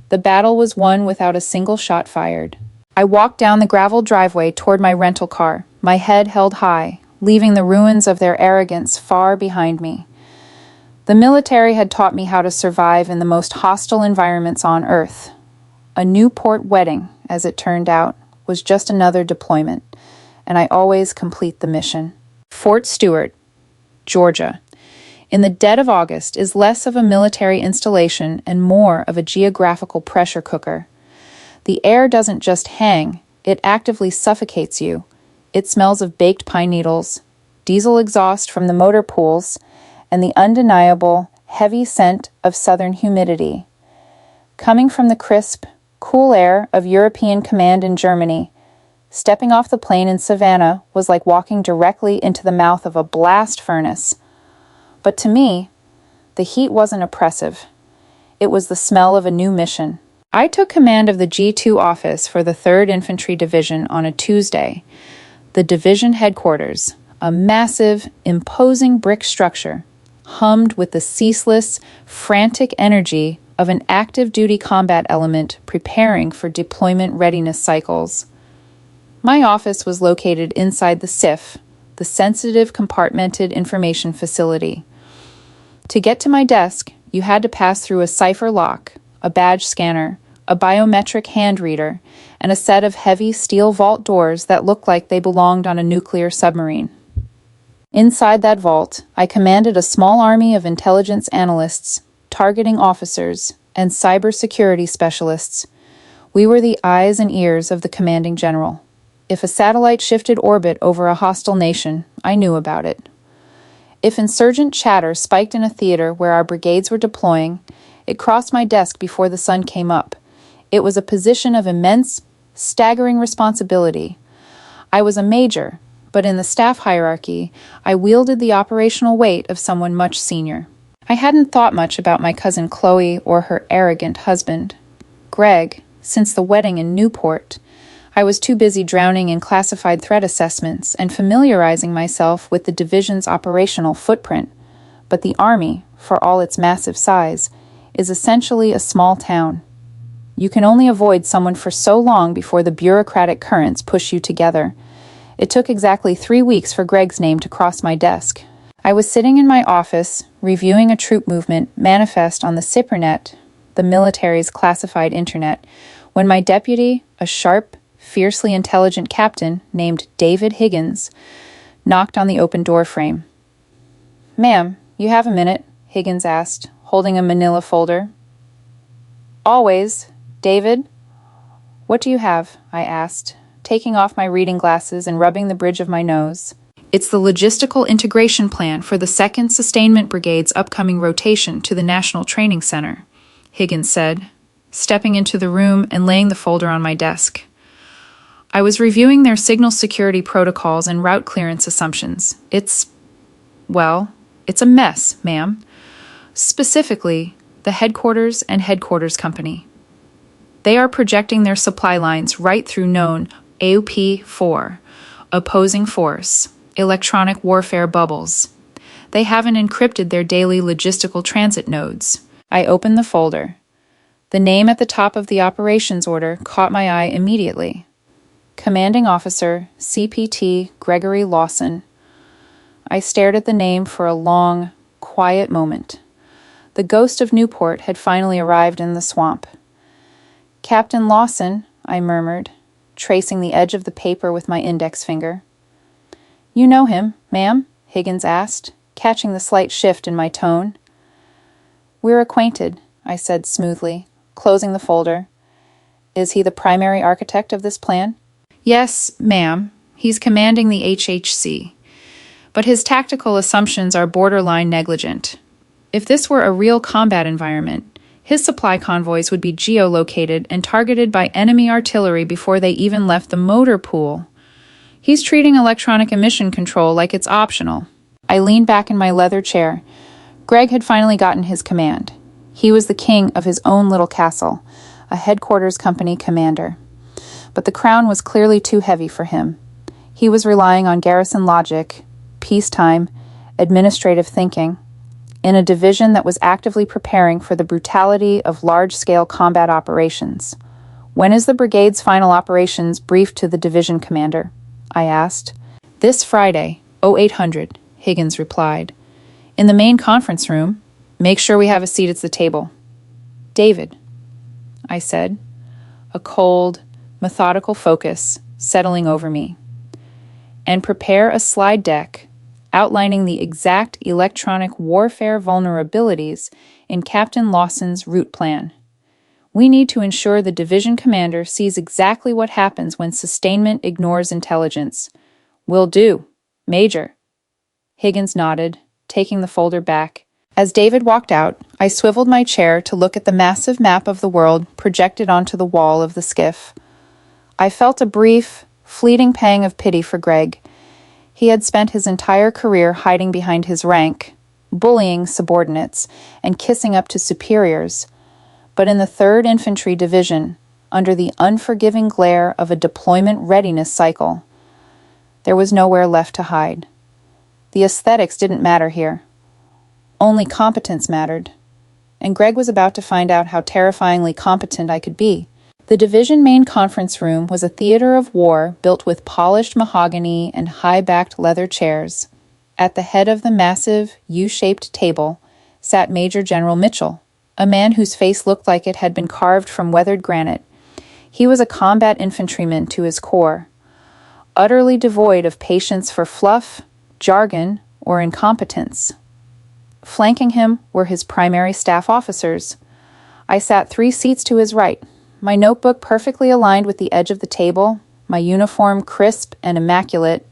The battle was won without a single shot fired. I walked down the gravel driveway toward my rental car, my head held high, leaving the ruins of their arrogance far behind me. The military had taught me how to survive in the most hostile environments on Earth. A Newport wedding, as it turned out, was just another deployment, and I always complete the mission. Fort Stewart, Georgia, in the dead of August, is less of a military installation and more of a geographical pressure cooker. The air doesn't just hang, it actively suffocates you. It smells of baked pine needles, diesel exhaust from the motor pools, and the undeniable, heavy scent of southern humidity. Coming from the crisp, cool air of European Command in Germany, stepping off the plane in Savannah was like walking directly into the mouth of a blast furnace. But to me, the heat wasn't oppressive. It was the smell of a new mission. I took command of the G2 office for the 3rd Infantry Division on a Tuesday. The division headquarters, a massive, imposing brick structure, hummed with the ceaseless, frantic energy of an active-duty combat element preparing for deployment readiness cycles. My office was located inside the SIF, the Sensitive Compartmented Information Facility. To get to my desk, you had to pass through a cipher lock, a badge scanner, a biometric hand reader, and a set of heavy steel vault doors that looked like they belonged on a nuclear submarine. Inside that vault, I commanded a small army of intelligence analysts, targeting officers, and cybersecurity specialists. We were the eyes and ears of the commanding general. If a satellite shifted orbit over a hostile nation, I knew about it. If insurgent chatter spiked in a theater where our brigades were deploying, it crossed my desk before the sun came up. It was a position of immense, staggering responsibility. I was a major, but in the staff hierarchy, I wielded the operational weight of someone much senior. I hadn't thought much about my cousin Chloe or her arrogant husband, Greg, since the wedding in Newport. I was too busy drowning in classified threat assessments and familiarizing myself with the division's operational footprint. But the Army, for all its massive size, is essentially a small town. You can only avoid someone for so long before the bureaucratic currents push you together. It took exactly 3 weeks for Greg's name to cross my desk. I was sitting in my office, reviewing a troop movement manifest on the CIPRNet, the military's classified internet, when my deputy, a sharp, fiercely intelligent captain named David Higgins, knocked on the open door frame. "Ma'am, you have a minute?" Higgins asked, holding a manila folder. "Always, David." "What do you have?" I asked, taking off my reading glasses and rubbing the bridge of my nose. It's the logistical integration plan for the 2nd Sustainment Brigade's upcoming rotation to the National Training Center, Higgins said, stepping into the room and laying the folder on my desk. I was reviewing their signal security protocols and route clearance assumptions. It's a mess, ma'am. Specifically, the headquarters and headquarters company. They are projecting their supply lines right through known AOP-4, opposing force, electronic warfare bubbles. They haven't encrypted their daily logistical transit nodes. I opened the folder. The name at the top of the operations order caught my eye immediately. Commanding Officer, CPT Gregory Lawson. I stared at the name for a long, quiet moment. The ghost of Newport had finally arrived in the swamp. Captain Lawson, I murmured, tracing the edge of the paper with my index finger. You know him, ma'am? Higgins asked, catching the slight shift in my tone. We're acquainted, I said smoothly, closing the folder. Is he the primary architect of this plan? Yes, ma'am. He's commanding the HHC. But his tactical assumptions are borderline negligent. If this were a real combat environment, his supply convoys would be geolocated and targeted by enemy artillery before they even left the motor pool. He's treating electronic emission control like it's optional. I leaned back in my leather chair. Greg had finally gotten his command. He was the king of his own little castle, a headquarters company commander. But the crown was clearly too heavy for him. He was relying on garrison logic, peacetime, administrative thinking, in a division that was actively preparing for the brutality of large-scale combat operations. When is the brigade's final operations briefed to the division commander? I asked. This Friday, 0800, Higgins replied. In the main conference room. Make sure we have a seat at the table. David, I said, a cold, methodical focus settling over me. And prepare a slide deck outlining the exact electronic warfare vulnerabilities in Captain Lawson's route plan. We need to ensure the division commander sees exactly what happens when sustainment ignores intelligence. Will do, Major. Higgins nodded, taking the folder back. As David walked out, I swiveled my chair to look at the massive map of the world projected onto the wall of the skiff. I felt a brief, fleeting pang of pity for Greg. He had spent his entire career hiding behind his rank, bullying subordinates, and kissing up to superiors. But in the 3rd Infantry Division, under the unforgiving glare of a deployment readiness cycle, there was nowhere left to hide. The aesthetics didn't matter here. Only competence mattered. And Greg was about to find out how terrifyingly competent I could be. The division main conference room was a theater of war built with polished mahogany and high-backed leather chairs. At the head of the massive, U-shaped table sat Major General Mitchell, a man whose face looked like it had been carved from weathered granite. He was a combat infantryman to his core, utterly devoid of patience for fluff, jargon, or incompetence. Flanking him were his primary staff officers. I sat 3 seats to his right, my notebook perfectly aligned with the edge of the table, my uniform crisp and immaculate.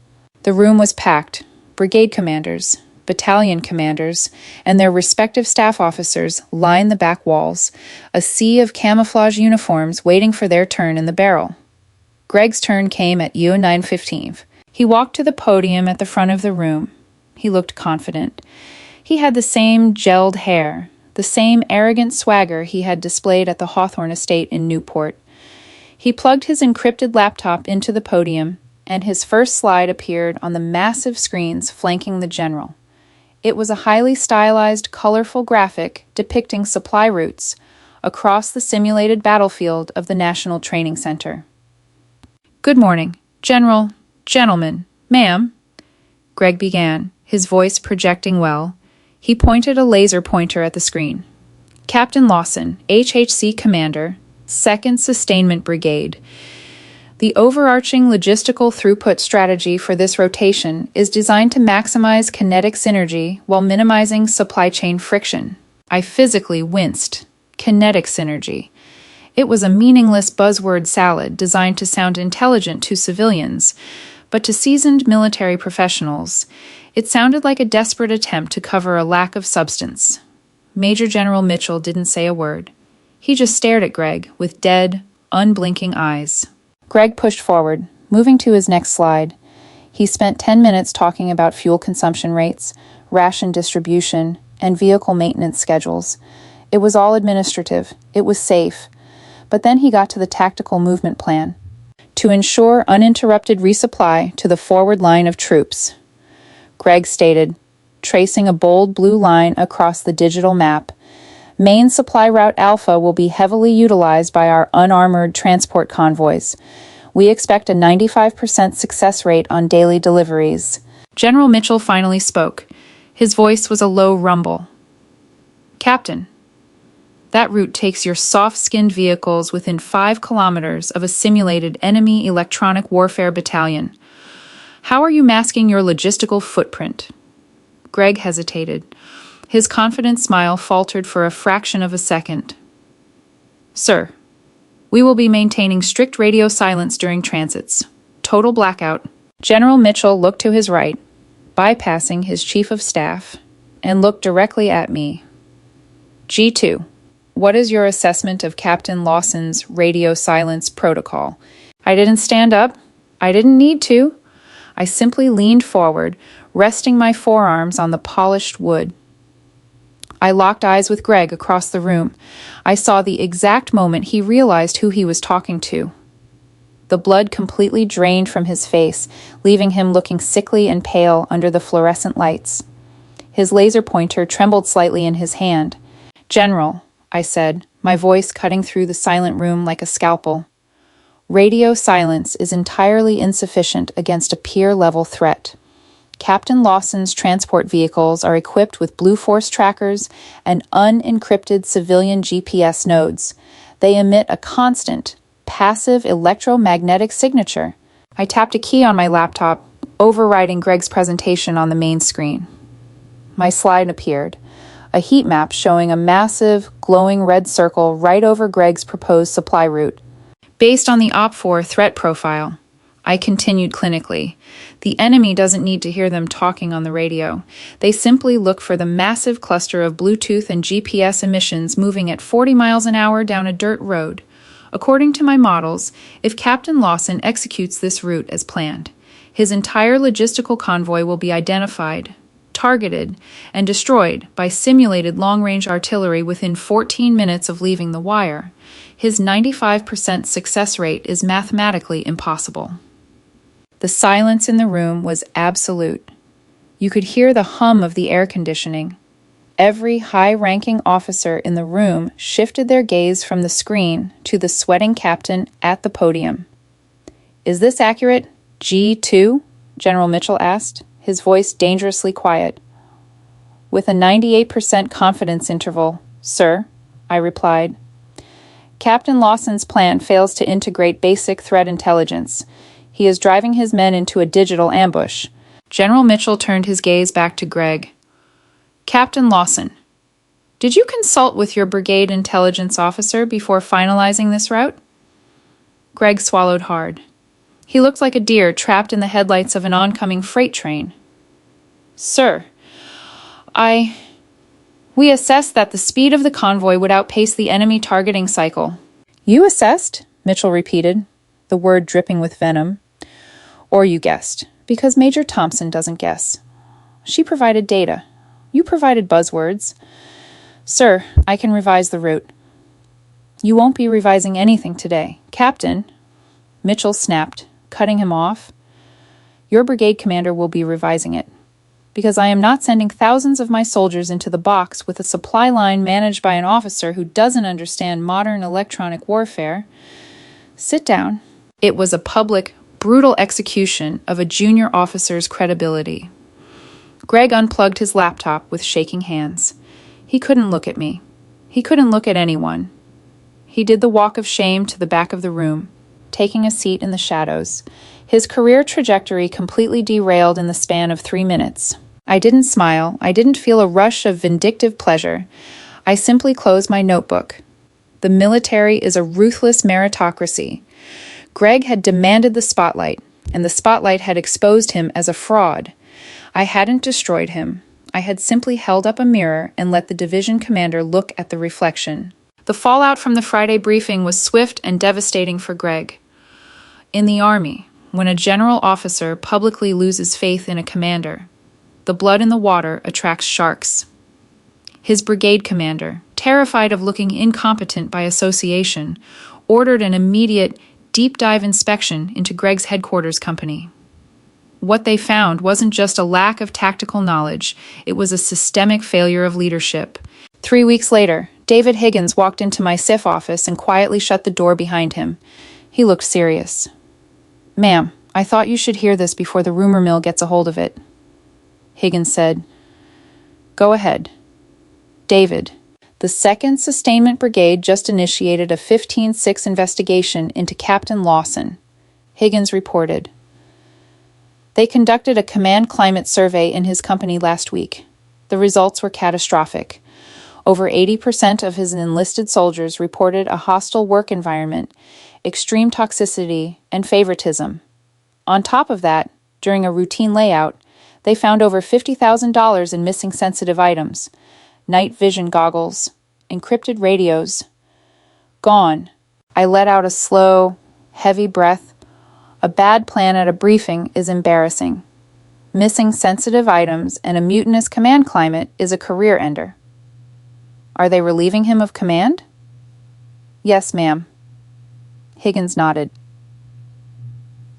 The room was packed. Brigade commanders, battalion commanders, and their respective staff officers lined the back walls, a sea of camouflage uniforms waiting for their turn in the barrel. Greg's turn came at U-9:15. He walked to the podium at the front of the room. He looked confident. He had the same gelled hair, the same arrogant swagger he had displayed at the Hawthorne Estate in Newport. He plugged his encrypted laptop into the podium, and his first slide appeared on the massive screens flanking the general. It was a highly stylized, colorful graphic depicting supply routes across the simulated battlefield of the National Training Center. Good morning, General, gentlemen, ma'am, Greg began, his voice projecting well. He pointed a laser pointer at the screen. Captain Lawson, HHC Commander, 2nd Sustainment Brigade. The overarching logistical throughput strategy for this rotation is designed to maximize kinetic synergy while minimizing supply chain friction. I physically winced. Kinetic synergy. It was a meaningless buzzword salad designed to sound intelligent to civilians, But to seasoned military professionals, it sounded like a desperate attempt to cover a lack of substance. Major General Mitchell didn't say a word. He just stared at Greg with dead, unblinking eyes. Greg pushed forward, moving to his next slide. He spent 10 minutes talking about fuel consumption rates, ration distribution, and vehicle maintenance schedules. It was all administrative. It was safe. But then he got to the tactical movement plan to ensure uninterrupted resupply to the forward line of troops. Greg stated, tracing a bold blue line across the digital map, main supply route Alpha will be heavily utilized by our unarmored transport convoys. We expect a 95% success rate on daily deliveries. General Mitchell finally spoke. His voice was a low rumble. Captain, that route takes your soft-skinned vehicles within 5 kilometers of a simulated enemy electronic warfare battalion. How are you masking your logistical footprint? Greg hesitated. His confident smile faltered for a fraction of a second. Sir, we will be maintaining strict radio silence during transits. Total blackout. General Mitchell looked to his right, bypassing his chief of staff, and looked directly at me. G2, what is your assessment of Captain Lawson's radio silence protocol? I didn't stand up. I didn't need to. I simply leaned forward, resting my forearms on the polished wood. I locked eyes with Greg across the room. I saw the exact moment he realized who he was talking to. The blood completely drained from his face, leaving him looking sickly and pale under the fluorescent lights. His laser pointer trembled slightly in his hand. General, I said, my voice cutting through the silent room like a scalpel. Radio silence is entirely insufficient against a peer-level threat. Captain Lawson's transport vehicles are equipped with Blue Force trackers and unencrypted civilian GPS nodes. They emit a constant, passive electromagnetic signature. I tapped a key on my laptop, overriding Greg's presentation on the main screen. My slide appeared, a heat map showing a massive, glowing red circle right over Greg's proposed supply route. Based on the OPFOR threat profile, I continued clinically, the enemy doesn't need to hear them talking on the radio. They simply look for the massive cluster of Bluetooth and GPS emissions moving at 40 miles an hour down a dirt road. According to my models, if Captain Lawson executes this route as planned, his entire logistical convoy will be identified, targeted, and destroyed by simulated long-range artillery within 14 minutes of leaving the wire. His 95% success rate is mathematically impossible. The silence in the room was absolute. You could hear the hum of the air conditioning. Every high-ranking officer in the room shifted their gaze from the screen to the sweating captain at the podium. Is this accurate, G2? General Mitchell asked, his voice dangerously quiet. With a 98% confidence interval, sir, I replied. Captain Lawson's plan fails to integrate basic threat intelligence. He is driving his men into a digital ambush. General Mitchell turned his gaze back to Greg. Captain Lawson, did you consult with your brigade intelligence officer before finalizing this route? Greg swallowed hard. He looked like a deer trapped in the headlights of an oncoming freight train. Sir, we assessed that the speed of the convoy would outpace the enemy targeting cycle. You assessed? Mitchell repeated, the word dripping with venom. Or you guessed, because Major Thompson doesn't guess. She provided data. You provided buzzwords. Sir, I can revise the route. You won't be revising anything today. Captain, Mitchell snapped, cutting him off. Your brigade commander will be revising it, because I am not sending thousands of my soldiers into the box with a supply line managed by an officer who doesn't understand modern electronic warfare. Sit down. It was a public, brutal execution of a junior officer's credibility. Greg unplugged his laptop with shaking hands. He couldn't look at me. He couldn't look at anyone. He did the walk of shame to the back of the room, taking a seat in the shadows. His career trajectory completely derailed in the span of 3 minutes. I didn't smile. I didn't feel a rush of vindictive pleasure. I simply closed my notebook. The military is a ruthless meritocracy. Greg had demanded the spotlight. and the spotlight had exposed him as a fraud. I hadn't destroyed him. I had simply held up a mirror and let the division commander look at the reflection. The fallout from the Friday briefing was swift and devastating for Greg. In the Army, when a general officer publicly loses faith in a commander, the blood in the water attracts sharks. His brigade commander, terrified of looking incompetent by association, ordered an immediate deep dive inspection into Greg's headquarters company. What they found wasn't just a lack of tactical knowledge, it was a systemic failure of leadership. 3 weeks later, David Higgins walked into my SIF office and quietly shut the door behind him. He looked serious. "Ma'am, I thought you should hear this before the rumor mill gets a hold of it." Higgins said, "Go ahead." "David, the 2nd Sustainment Brigade just initiated a 15-6 investigation into Captain Lawson," Higgins reported. "They conducted a command climate survey in his company last week. The results were catastrophic. Over 80% of his enlisted soldiers reported a hostile work environment, extreme toxicity, and favoritism. On top of that, during a routine layout, they found over $50,000 in missing sensitive items, night vision goggles, encrypted radios. Gone." I let out a slow, heavy breath. A bad plan at a briefing is embarrassing. Missing sensitive items and a mutinous command climate is a career ender. "Are they relieving him of command?" "Yes, ma'am." Higgins nodded.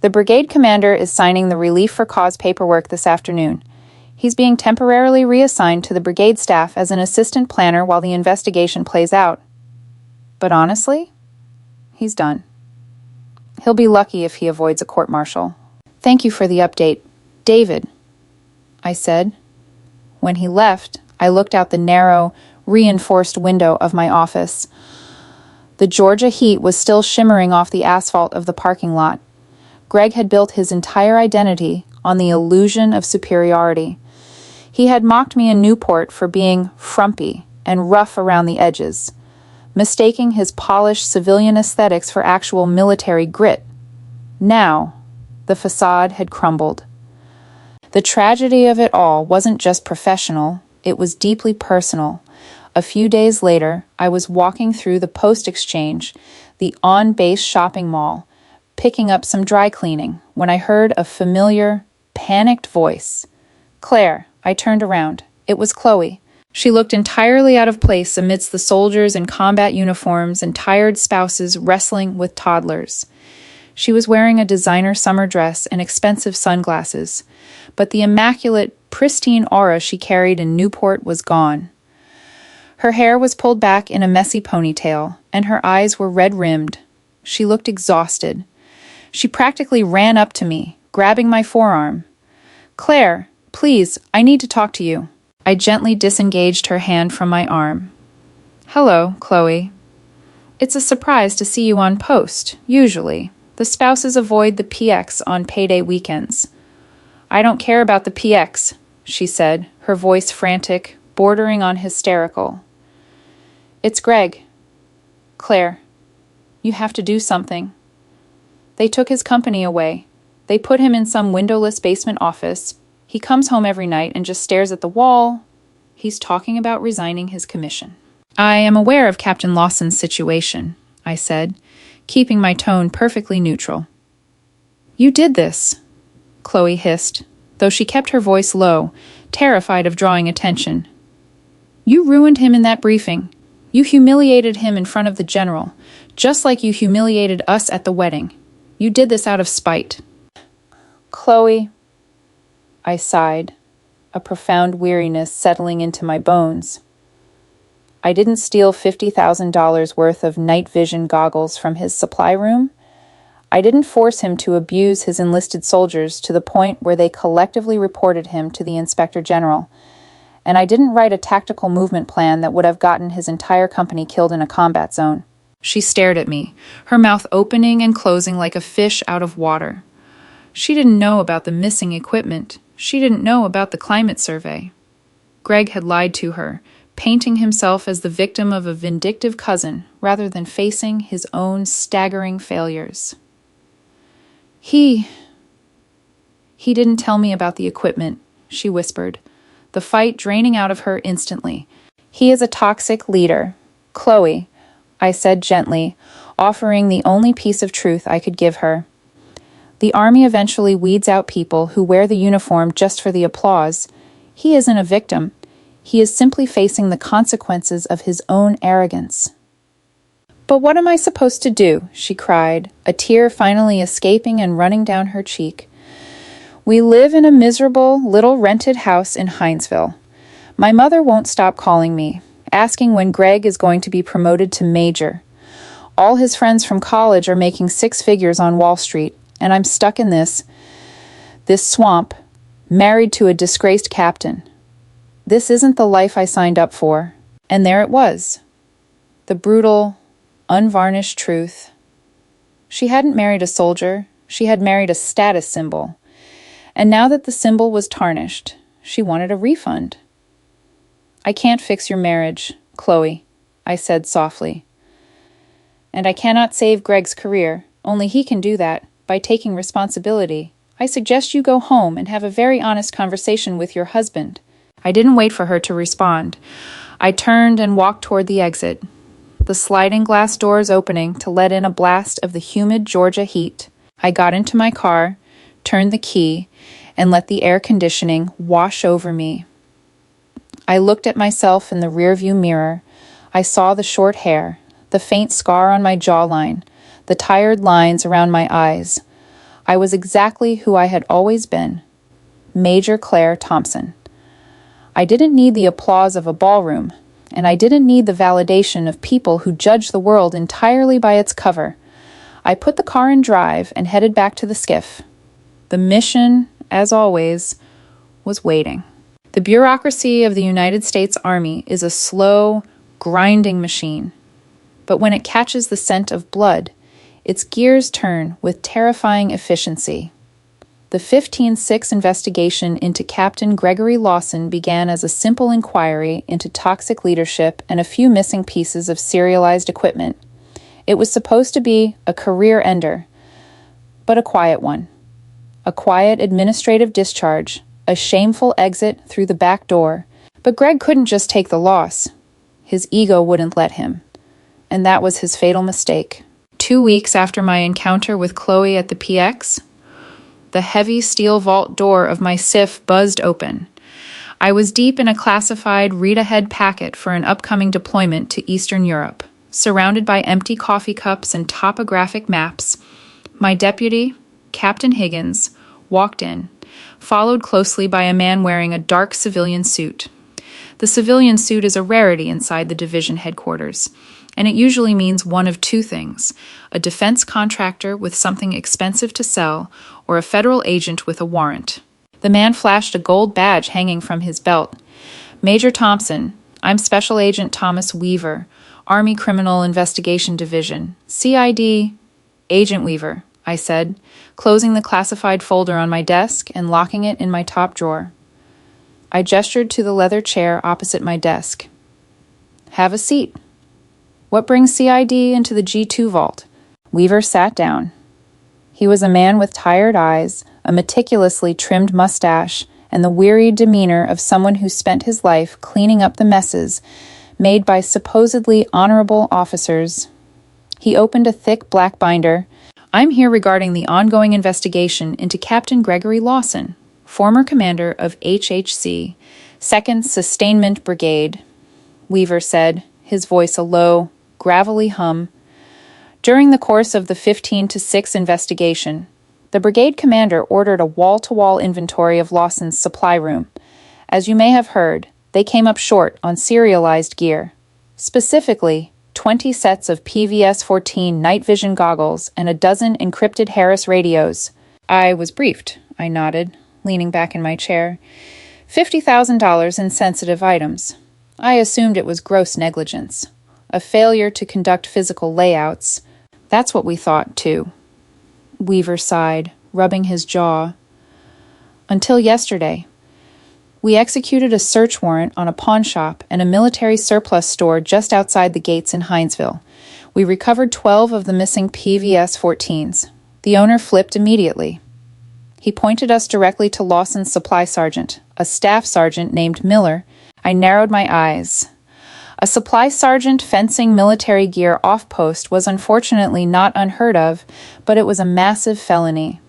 "The brigade commander is signing the relief for cause paperwork this afternoon. He's being temporarily reassigned to the brigade staff as an assistant planner while the investigation plays out. But honestly, he's done. He'll be lucky if he avoids a court-martial." "Thank you for the update, David," I said. When he left, I looked out the narrow, reinforced window of my office. The Georgia heat was still shimmering off the asphalt of the parking lot. Greg had built his entire identity on the illusion of superiority. He had mocked me in Newport for being frumpy and rough around the edges, mistaking his polished civilian aesthetics for actual military grit. Now, the facade had crumbled. The tragedy of it all wasn't just professional, it was deeply personal. A few days later, I was walking through the post exchange, the on-base shopping mall, picking up some dry cleaning, when I heard a familiar, panicked voice. "Claire," I turned around. It was Chloe. She looked entirely out of place amidst the soldiers in combat uniforms and tired spouses wrestling with toddlers. She was wearing a designer summer dress and expensive sunglasses, but the immaculate, pristine aura she carried in Newport was gone. Her hair was pulled back in a messy ponytail, and her eyes were red-rimmed. She looked exhausted. She practically ran up to me, grabbing my forearm. "Claire, please, I need to talk to you." I gently disengaged her hand from my arm. "Hello, Chloe. It's a surprise to see you on post, usually. The spouses avoid the PX on payday weekends." "I don't care about the PX," she said, her voice frantic, bordering on hysterical. "It's Greg. Claire, you have to do something. They took his company away. They put him in some windowless basement office. He comes home every night and just stares at the wall. He's talking about resigning his commission." "I am aware of Captain Lawson's situation," I said, keeping my tone perfectly neutral. "You did this," Chloe hissed, though she kept her voice low, terrified of drawing attention. "You ruined him in that briefing. You humiliated him in front of the general, just like you humiliated us at the wedding. You did this out of spite." "Chloe," I sighed, a profound weariness settling into my bones. "I didn't steal $50,000 worth of night vision goggles from his supply room. I didn't force him to abuse his enlisted soldiers to the point where they collectively reported him to the Inspector General. And I didn't write a tactical movement plan that would have gotten his entire company killed in a combat zone." She stared at me, her mouth opening and closing like a fish out of water. She didn't know about the missing equipment. She didn't know about the climate survey. Greg had lied to her, painting himself as the victim of a vindictive cousin rather than facing his own staggering failures. He didn't tell me about the equipment, she whispered, the fight draining out of her instantly. He is a toxic leader. Chloe, I said gently, offering the only piece of truth I could give her. The army eventually weeds out people who wear the uniform just for the applause. He isn't a victim. He is simply facing the consequences of his own arrogance. But what am I supposed to do? She cried, a tear finally escaping and running down her cheek. We live in a miserable little rented house in Hinesville. My mother won't stop calling me, asking when Greg is going to be promoted to major. All his friends from college are making 6 figures on Wall Street, and I'm stuck in this swamp, married to a disgraced captain. This isn't the life I signed up for. And there it was. The brutal, unvarnished truth. She hadn't married a soldier. She had married a status symbol. And now that the symbol was tarnished, she wanted a refund. I can't fix your marriage, Chloe, I said softly. And I cannot save Greg's career. Only he can do that, by taking responsibility. I suggest you go home and have a very honest conversation with your husband. I didn't wait for her to respond. I turned and walked toward the exit, the sliding glass doors opening to let in a blast of the humid Georgia heat. I got into my car, turned the key, and let the air conditioning wash over me. I looked at myself in the rearview mirror. I saw the short hair, the faint scar on my jawline, the tired lines around my eyes. I was exactly who I had always been, Major Claire Thompson. I didn't need the applause of a ballroom, and I didn't need the validation of people who judge the world entirely by its cover. I put the car in drive and headed back to the skiff. The mission, as always, was waiting. The bureaucracy of the United States Army is a slow, grinding machine. But when it catches the scent of blood, its gears turn with terrifying efficiency. The 15-6 investigation into Captain Gregory Lawson began as a simple inquiry into toxic leadership and a few missing pieces of serialized equipment. It was supposed to be a career ender, but a quiet one. A quiet administrative discharge, a shameful exit through the back door. But Greg couldn't just take the loss. His ego wouldn't let him. And that was his fatal mistake. 2 weeks after my encounter with Chloe at the PX, the heavy steel vault door of my SIF buzzed open. I was deep in a classified read-ahead packet for an upcoming deployment to Eastern Europe, surrounded by empty coffee cups and topographic maps. My deputy, Captain Higgins, walked in, followed closely by a man wearing a dark civilian suit. The civilian suit is a rarity inside the division headquarters, and it usually means one of 2 things: a defense contractor with something expensive to sell, or a federal agent with a warrant. The man flashed a gold badge hanging from his belt. Major Thompson, I'm Special Agent Thomas Weaver, Army Criminal Investigation Division, CID, Agent Weaver, I said, closing the classified folder on my desk and locking it in my top drawer. I gestured to the leather chair opposite my desk. Have a seat. What brings CID into the G2 vault? Weaver sat down. He was a man with tired eyes, a meticulously trimmed mustache, and the wearied demeanor of someone who spent his life cleaning up the messes made by supposedly honorable officers. He opened a thick black binder. I'm here regarding the ongoing investigation into Captain Gregory Lawson, former commander of HHC, 2nd Sustainment Brigade, Weaver said, his voice a low, gravelly hum. During the course of the 15-6 investigation, the brigade commander ordered a wall-to-wall inventory of Lawson's supply room. As you may have heard, they came up short on serialized gear. Specifically, 20 sets of PVS-14 night vision goggles and a dozen encrypted Harris radios. I was briefed, I nodded, leaning back in my chair. $50,000 in sensitive items. I assumed it was gross negligence. A failure to conduct physical layouts. That's what we thought, too. Weaver sighed, rubbing his jaw. Until yesterday. We executed a search warrant on a pawn shop and a military surplus store just outside the gates in Hinesville. We recovered 12 of the missing PVS-14s. The owner flipped immediately. He pointed us directly to Lawson's supply sergeant, a staff sergeant named Miller. I narrowed my eyes. A supply sergeant fencing military gear off-post was unfortunately not unheard of, but it was a massive felony.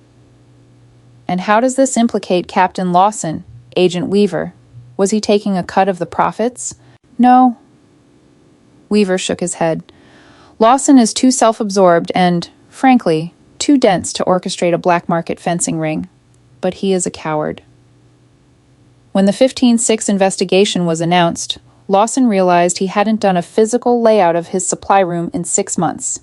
And how does this implicate Captain Lawson, Agent Weaver? Was he taking a cut of the profits? No. Weaver shook his head. Lawson is too self-absorbed and, frankly, too dense to orchestrate a black market fencing ring. But he is a coward. When the 15-6 investigation was announced, Lawson realized he hadn't done a physical layout of his supply room in 6 months.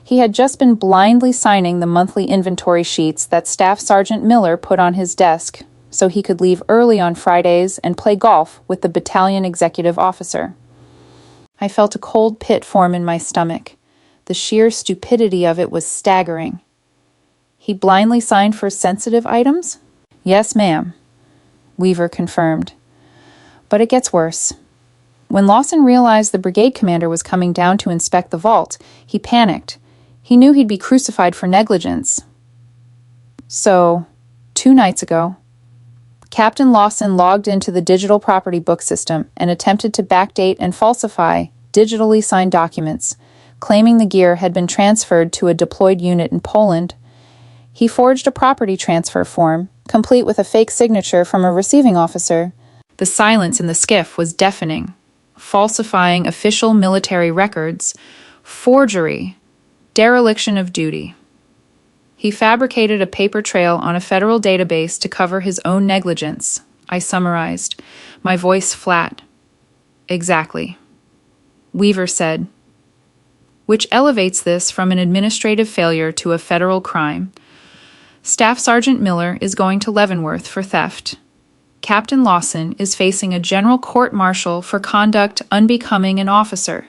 He had just been blindly signing the monthly inventory sheets that Staff Sergeant Miller put on his desk so he could leave early on Fridays and play golf with the battalion executive officer. I felt a cold pit form in my stomach. The sheer stupidity of it was staggering. He blindly signed for sensitive items? Yes, ma'am, Weaver confirmed. But it gets worse. When Lawson realized the brigade commander was coming down to inspect the vault, he panicked. He knew he'd be crucified for negligence. So, 2 nights ago, Captain Lawson logged into the digital property book system and attempted to backdate and falsify digitally signed documents, claiming the gear had been transferred to a deployed unit in Poland. He forged a property transfer form, complete with a fake signature from a receiving officer. The silence in the skiff was deafening. Falsifying official military records, forgery, dereliction of duty. He fabricated a paper trail on a federal database to cover his own negligence, I summarized, my voice flat. Exactly. Weaver said, which elevates this from an administrative failure to a federal crime. Staff Sergeant Miller is going to Leavenworth for theft. Captain Lawson is facing a general court-martial for conduct unbecoming an officer,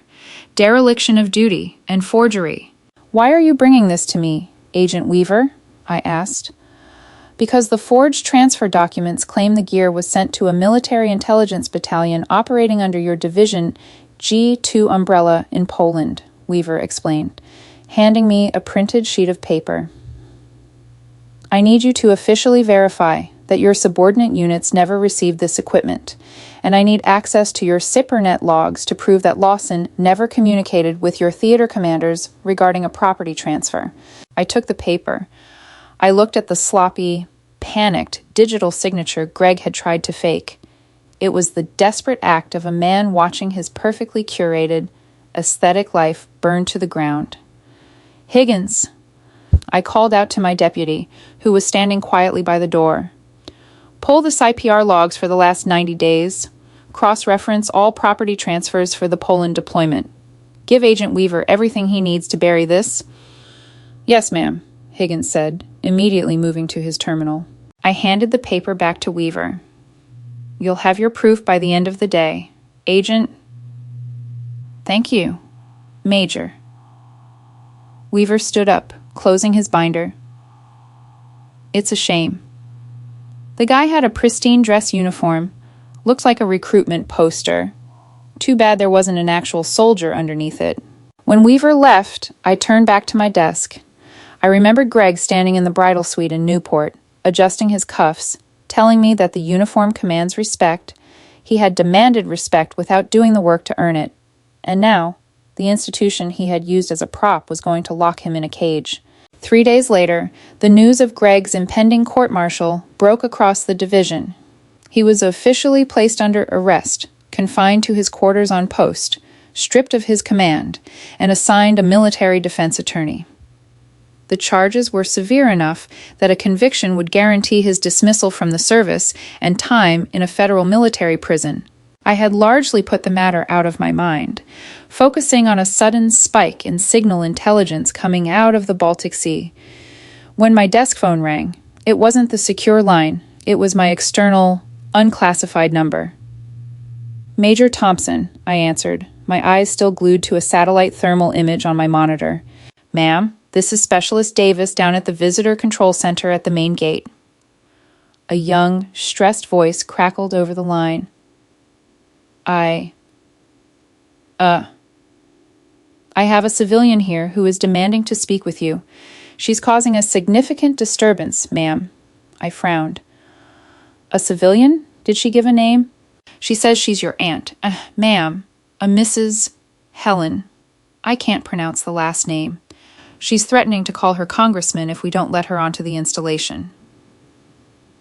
dereliction of duty, and forgery. Why are you bringing this to me, Agent Weaver? I asked. Because the forged transfer documents claim the gear was sent to a military intelligence battalion operating under your division G2 umbrella in Poland, Weaver explained, handing me a printed sheet of paper. I need you to officially verify that your subordinate units never received this equipment, and I need access to your SIPRNet logs to prove that Lawson never communicated with your theater commanders regarding a property transfer. I took the paper. I looked at the sloppy, panicked digital signature Greg had tried to fake. It was the desperate act of a man watching his perfectly curated, aesthetic life burn to the ground. Higgins, I called out to my deputy, who was standing quietly by the door. Pull the CPR logs for the last 90 days. Cross-reference all property transfers for the Poland deployment. Give Agent Weaver everything he needs to bury this. Yes, ma'am, Higgins said, immediately moving to his terminal. I handed the paper back to Weaver. You'll have your proof by the end of the day. Agent... Thank you, Major. Weaver stood up, closing his binder. It's a shame. The guy had a pristine dress uniform, looked like a recruitment poster. Too bad there wasn't an actual soldier underneath it. When Weaver left, I turned back to my desk. I remembered Greg standing in the bridal suite in Newport, adjusting his cuffs, telling me that the uniform commands respect. He had demanded respect without doing the work to earn it. And now, the institution he had used as a prop was going to lock him in a cage. 3 days later, the news of Greg's impending court-martial broke across the division. He was officially placed under arrest, confined to his quarters on post, stripped of his command, and assigned a military defense attorney. The charges were severe enough that a conviction would guarantee his dismissal from the service and time in a federal military prison. I had largely put the matter out of my mind, focusing on a sudden spike in signal intelligence coming out of the Baltic Sea. When my desk phone rang, it wasn't the secure line, it was my external, unclassified number. Major Thompson, I answered, my eyes still glued to a satellite thermal image on my monitor. Ma'am, this is Specialist Davis down at the Visitor Control Center at the main gate. A young, stressed voice crackled over the line. I have a civilian here who is demanding to speak with you. She's causing a significant disturbance, ma'am. I frowned. A civilian? Did she give a name? She says she's your aunt. Ma'am, a Mrs. Helen. I can't pronounce the last name. She's threatening to call her congressman if we don't let her onto the installation.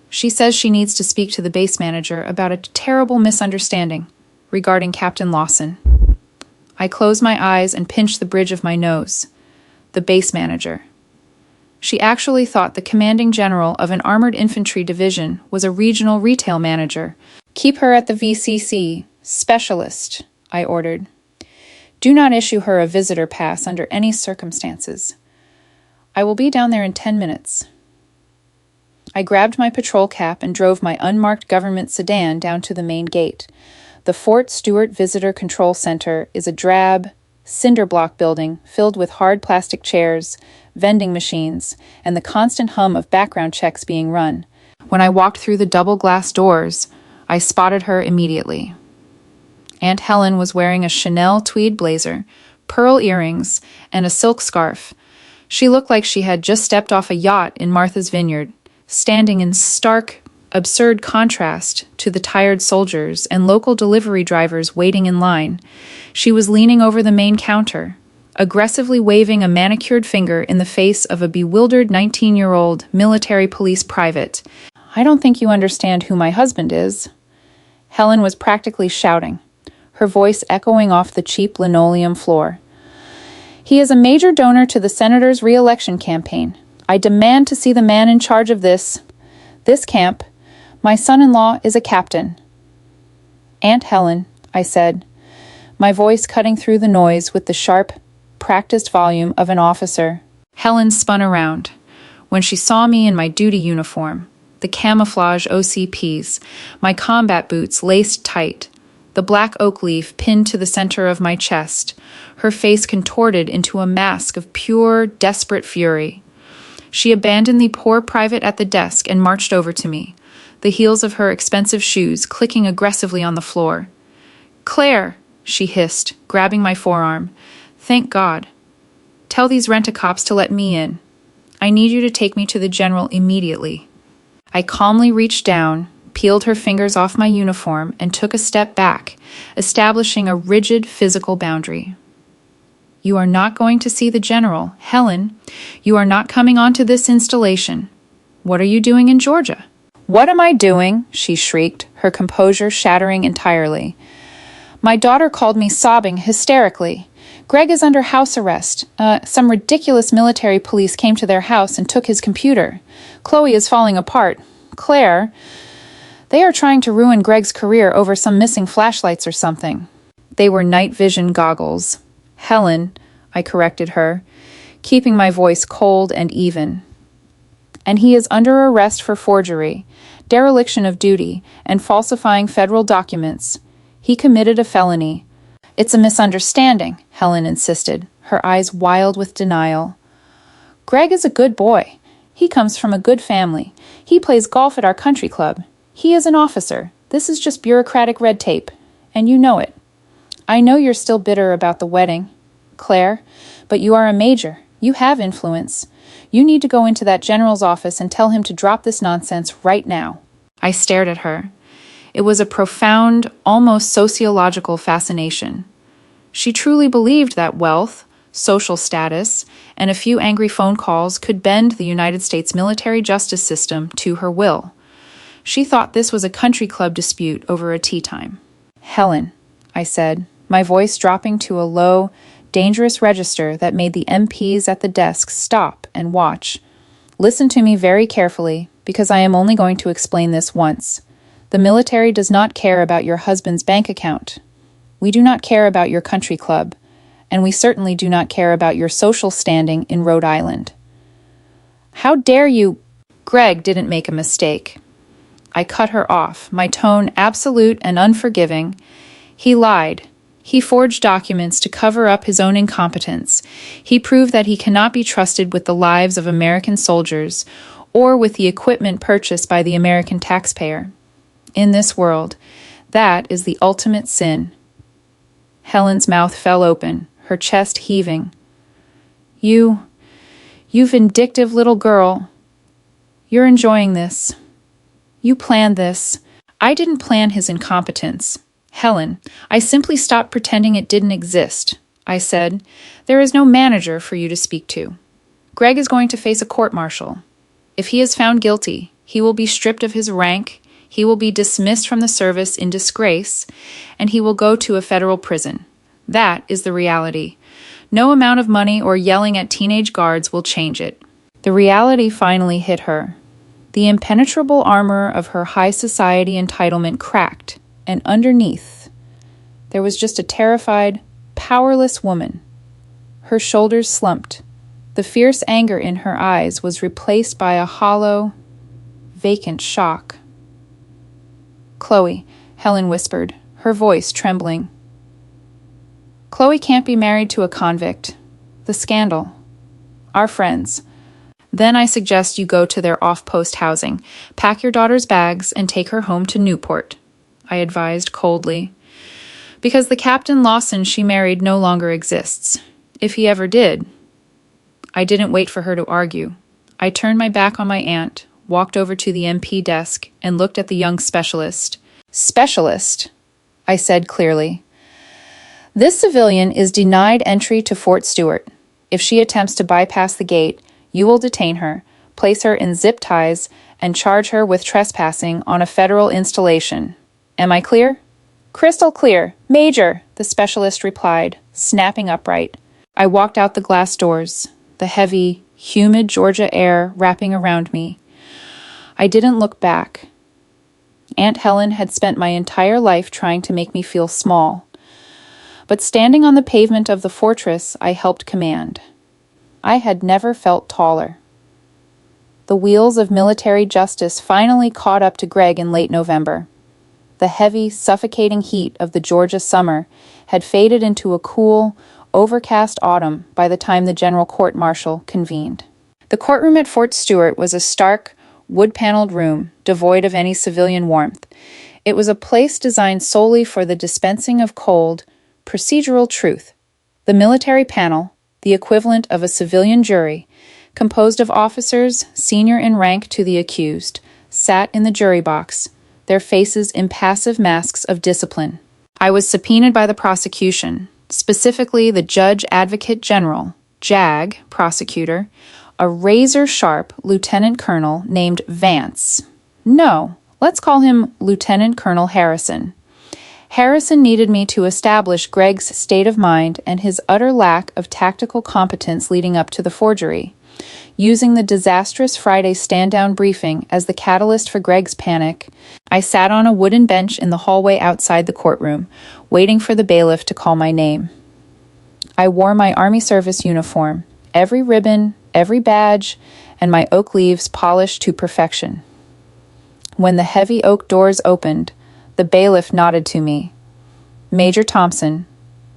She says she needs to speak to the base manager about a terrible misunderstanding regarding Captain Lawson. I closed my eyes and pinched the bridge of my nose. The base manager. She actually thought the commanding general of an armored infantry division was a regional retail manager. Keep her at the VCC. Specialist, I ordered. Do not issue her a visitor pass under any circumstances. I will be down there in 10 minutes. I grabbed my patrol cap and drove my unmarked government sedan down to the main gate. The Fort Stewart Visitor Control Center is a drab, cinder block building filled with hard plastic chairs, vending machines, and the constant hum of background checks being run. When I walked through the double glass doors, I spotted her immediately. Aunt Helen was wearing a Chanel tweed blazer, pearl earrings, and a silk scarf. She looked like she had just stepped off a yacht in Martha's Vineyard, standing in stark, absurd contrast to the tired soldiers and local delivery drivers waiting in line. She was leaning over the main counter, aggressively waving a manicured finger in the face of a bewildered 19-year-old military police private. I don't think you understand who my husband is. Helen was practically shouting, her voice echoing off the cheap linoleum floor. He is a major donor to the senator's re-election campaign. I demand to see the man in charge of this camp. My son-in-law is a captain. Aunt Helen, I said, my voice cutting through the noise with the sharp, practiced volume of an officer. Helen spun around. When she saw me in my duty uniform, the camouflage OCPs, my combat boots laced tight, the black oak leaf pinned to the center of my chest, her face contorted into a mask of pure, desperate fury. She abandoned the poor private at the desk and marched over to me, the heels of her expensive shoes clicking aggressively on the floor. "Claire," she hissed, grabbing my forearm. "Thank God. Tell these rent-a-cops to let me in. I need you to take me to the general immediately." I calmly reached down, peeled her fingers off my uniform, and took a step back, establishing a rigid physical boundary. "You are not going to see the general, Helen. You are not coming onto this installation. What are you doing in Georgia?" "What am I doing?" she shrieked, her composure shattering entirely. "My daughter called me sobbing hysterically. Greg is under house arrest. Some ridiculous military police came to their house and took his computer. Chloe is falling apart. Claire, they are trying to ruin Greg's career over some missing flashlights or something." They were night vision goggles. "Helen," I corrected her, keeping my voice cold and even. "And he is under arrest for forgery, dereliction of duty, and falsifying federal documents. He committed a felony." "It's a misunderstanding," Helen insisted, her eyes wild with denial. "Greg is a good boy. He comes from a good family. He plays golf at our country club. He is an officer. This is just bureaucratic red tape, and you know it. I know you're still bitter about the wedding, Claire, but you are a major. You have influence. You need to go into that general's office and tell him to drop this nonsense right now." I stared at her. It was a profound, almost sociological fascination. She truly believed that wealth, social status, and a few angry phone calls could bend the United States military justice system to her will. She thought this was a country club dispute over a tea time. "Helen," I said, my voice dropping to a low, dangerous register that made the MPs at the desk stop and watch. "Listen to me very carefully, because I am only going to explain this once. The military does not care about your husband's bank account. We do not care about your country club, and we certainly do not care about your social standing in Rhode Island." "How dare you—" Greg didn't make a mistake. I cut her off, my tone absolute and unforgiving. He lied. He forged documents to cover up his own incompetence. He proved that he cannot be trusted with the lives of American soldiers or with the equipment purchased by the American taxpayer. In this world, that is the ultimate sin. Helen's mouth fell open, her chest heaving. You vindictive little girl. You're enjoying this. You planned this. I didn't plan his incompetence. Helen, I simply stopped pretending it didn't exist. I said, there is no manager for you to speak to. Greg is going to face a court-martial. If he is found guilty, he will be stripped of his rank, he will be dismissed from the service in disgrace, and he will go to a federal prison. That is the reality. No amount of money or yelling at teenage guards will change it. The reality finally hit her. The impenetrable armor of her high society entitlement cracked, and underneath, there was just a terrified, powerless woman. Her shoulders slumped. The fierce anger in her eyes was replaced by a hollow, vacant shock. Chloe, Helen whispered, her voice trembling. Chloe can't be married to a convict. The scandal. Our friends. Then I suggest you go to their off-post housing, pack your daughter's bags, and take her home to Newport, I advised coldly. Because the Captain Lawson she married no longer exists. If he ever did. I didn't wait for her to argue. I turned my back on my aunt, walked over to the MP desk, and looked at the young specialist. Specialist, I said clearly. This civilian is denied entry to Fort Stewart. If she attempts to bypass the gate, you will detain her, place her in zip ties, and charge her with trespassing on a federal installation. Am I clear? Crystal clear. Major, the specialist replied, snapping upright. I walked out the glass doors, the heavy, humid Georgia air wrapping around me. I didn't look back. Aunt Helen had spent my entire life trying to make me feel small. But standing on the pavement of the fortress, I helped command. I had never felt taller. The wheels of military justice finally caught up to Greg in late November. The heavy, suffocating heat of the Georgia summer had faded into a cool, overcast autumn by the time the general court-martial convened. The courtroom at Fort Stewart was a stark, wood-paneled room, devoid of any civilian warmth. It was a place designed solely for the dispensing of cold, procedural truth. The military panel, the equivalent of a civilian jury, composed of officers senior in rank to the accused, sat in the jury box, their faces impassive masks of discipline. I was subpoenaed by the prosecution, specifically the Judge Advocate General, JAG, prosecutor, a razor-sharp lieutenant colonel named Vance. No, let's call him Lieutenant Colonel Harrison. Harrison needed me to establish Greg's state of mind and his utter lack of tactical competence leading up to the forgery. Using the disastrous Friday stand-down briefing as the catalyst for Greg's panic, I sat on a wooden bench in the hallway outside the courtroom, waiting for the bailiff to call my name. I wore my Army service uniform, every ribbon, every badge, and my oak leaves polished to perfection. When the heavy oak doors opened, the bailiff nodded to me. Major Thompson,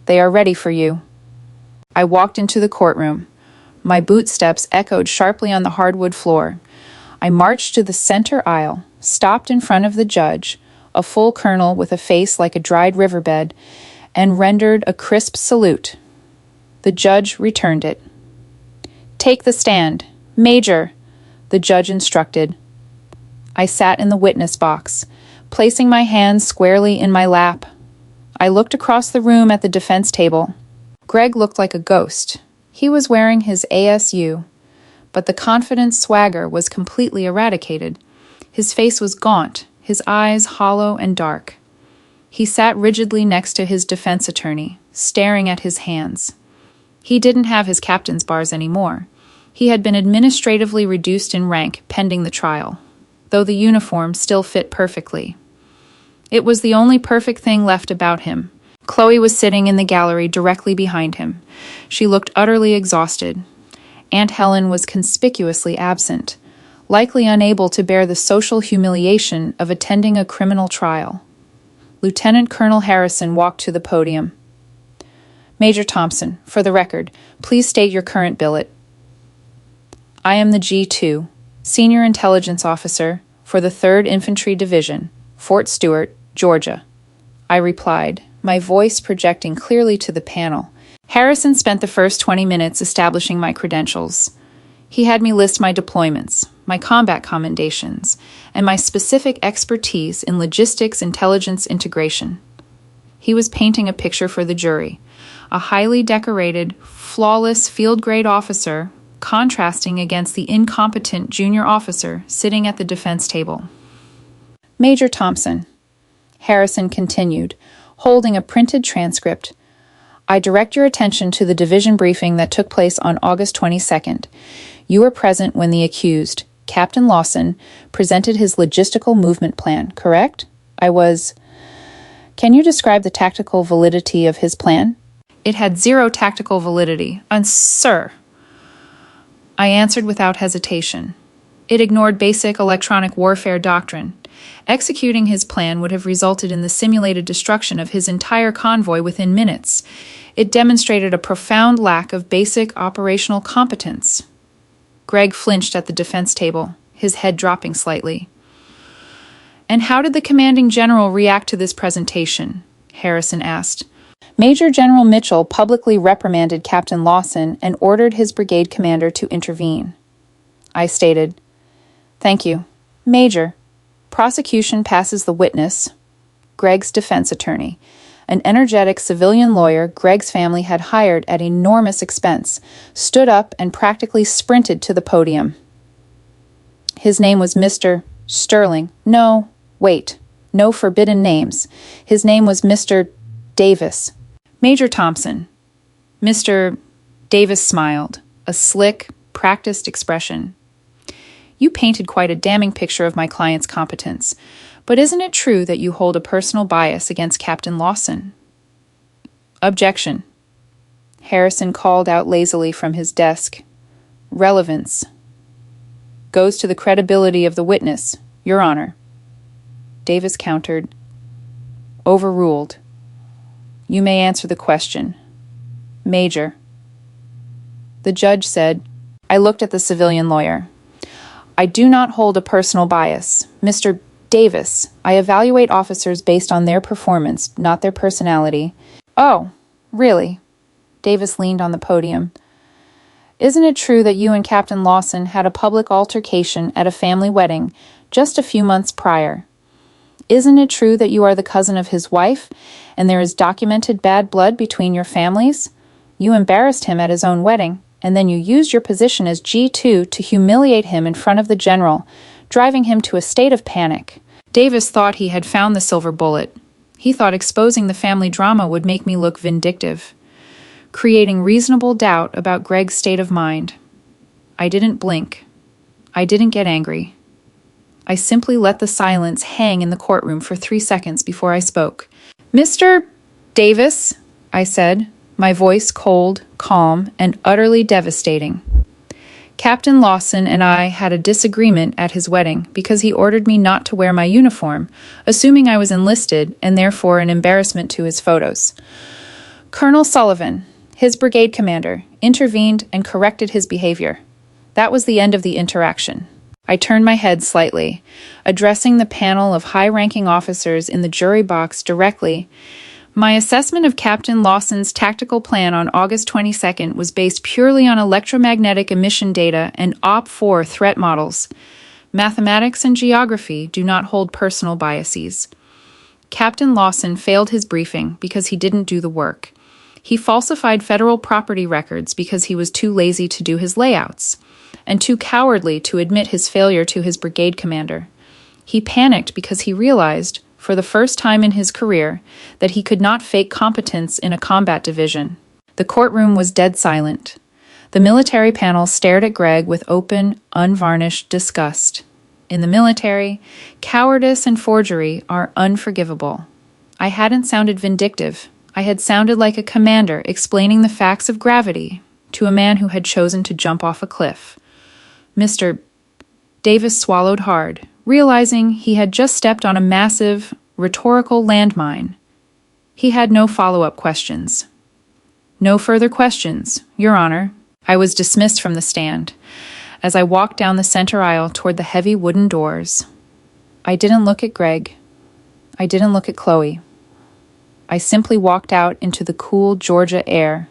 they are ready for you. I walked into the courtroom. My boot steps echoed sharply on the hardwood floor. I marched to the center aisle, stopped in front of the judge, a full colonel with a face like a dried riverbed, and rendered a crisp salute. The judge returned it. Take the stand. Major, the judge instructed. I sat in the witness box, placing my hands squarely in my lap. I looked across the room at the defense table. Greg looked like a ghost. He was wearing his ASU, but the confident swagger was completely eradicated. His face was gaunt, his eyes hollow and dark. He sat rigidly next to his defense attorney, staring at his hands. He didn't have his captain's bars anymore. He had been administratively reduced in rank pending the trial, though the uniform still fit perfectly. It was the only perfect thing left about him. Chloe was sitting in the gallery directly behind him. She looked utterly exhausted. Aunt Helen was conspicuously absent, likely unable to bear the social humiliation of attending a criminal trial. Lieutenant Colonel Harrison walked to the podium. Major Thompson, for the record, please state your current billet. I am the G2, Senior Intelligence Officer for the 3rd Infantry Division, Fort Stewart, Georgia. I replied, my voice projecting clearly to the panel. Harrison spent the first 20 minutes establishing my credentials. He had me list my deployments, my combat commendations, and my specific expertise in logistics intelligence integration. He was painting a picture for the jury, a highly decorated, flawless field-grade officer contrasting against the incompetent junior officer sitting at the defense table. Major Thompson, Harrison continued, holding a printed transcript. I direct your attention to the division briefing that took place on August 22nd. You were present when the accused, Captain Lawson, presented his logistical movement plan, correct? I was. Can you describe the tactical validity of his plan? It had zero tactical validity, sir. I answered without hesitation. It ignored basic electronic warfare doctrine. Executing his plan would have resulted in the simulated destruction of his entire convoy within minutes. It demonstrated a profound lack of basic operational competence. Greg flinched at the defense table, his head dropping slightly. And how did the commanding general react to this presentation? Harrison asked. Major General Mitchell publicly reprimanded Captain Lawson and ordered his brigade commander to intervene. I stated, Thank you. Major, prosecution passes the witness, Greg's defense attorney, an energetic civilian lawyer Greg's family had hired at enormous expense, stood up and practically sprinted to the podium. His name was Mr. Sterling. No forbidden names. His name was Mr. Davis. Major Thompson. Mr. Davis smiled, a slick, practiced expression. You painted quite a damning picture of my client's competence, but isn't it true that you hold a personal bias against Captain Lawson? Objection. Harrison called out lazily from his desk. Relevance. Goes to the credibility of the witness, Your Honor. Davis countered. Overruled. You may answer the question. Major. The judge said, I looked at the civilian lawyer. I do not hold a personal bias. Mr. Davis, I evaluate officers based on their performance, not their personality. Oh, really? Davis leaned on the podium. Isn't it true that you and Captain Lawson had a public altercation at a family wedding just a few months prior? Isn't it true that you are the cousin of his wife, and there is documented bad blood between your families? You embarrassed him at his own wedding, and then you used your position as G2 to humiliate him in front of the general, driving him to a state of panic. Davis thought he had found the silver bullet. He thought exposing the family drama would make me look vindictive, creating reasonable doubt about Greg's state of mind. I didn't blink. I didn't get angry. I simply let the silence hang in the courtroom for 3 seconds before I spoke. Mr. Davis, I said, my voice cold, calm, and utterly devastating. Captain Lawson and I had a disagreement at his wedding because he ordered me not to wear my uniform, assuming I was enlisted and therefore an embarrassment to his photos. Colonel Sullivan, his brigade commander, intervened and corrected his behavior. That was the end of the interaction. I turned my head slightly, addressing the panel of high-ranking officers in the jury box directly. My assessment of Captain Lawson's tactical plan on August 22nd was based purely on electromagnetic emission data and OP4 threat models. Mathematics and geography do not hold personal biases. Captain Lawson failed his briefing because he didn't do the work. He falsified federal property records because he was too lazy to do his layouts, and too cowardly to admit his failure to his brigade commander. He panicked because he realized, for the first time in his career, that he could not fake competence in a combat division. The courtroom was dead silent. The military panel stared at Greg with open, unvarnished disgust. In the military, cowardice and forgery are unforgivable. I hadn't sounded vindictive. I had sounded like a commander explaining the facts of gravity to a man who had chosen to jump off a cliff. Mr. Davis swallowed hard, realizing he had just stepped on a massive, rhetorical landmine. He had no follow-up questions. No further questions, Your Honor. I was dismissed from the stand. As I walked down the center aisle toward the heavy wooden doors, I didn't look at Greg. I didn't look at Chloe. I simply walked out into the cool Georgia air.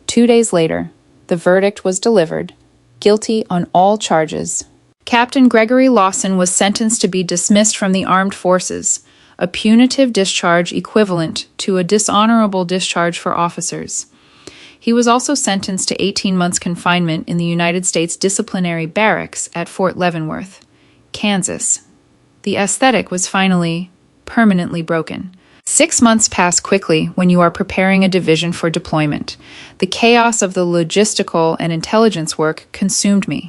2 days later, the verdict was delivered, guilty on all charges, Captain Gregory Lawson was sentenced to be dismissed from the armed forces, a punitive discharge equivalent to a dishonorable discharge for officers. He was also sentenced to 18 months confinement in the United States Disciplinary Barracks at Fort Leavenworth, Kansas. The aesthetic was finally permanently broken. 6 months pass quickly when you are preparing a division for deployment. The chaos of the logistical and intelligence work consumed me.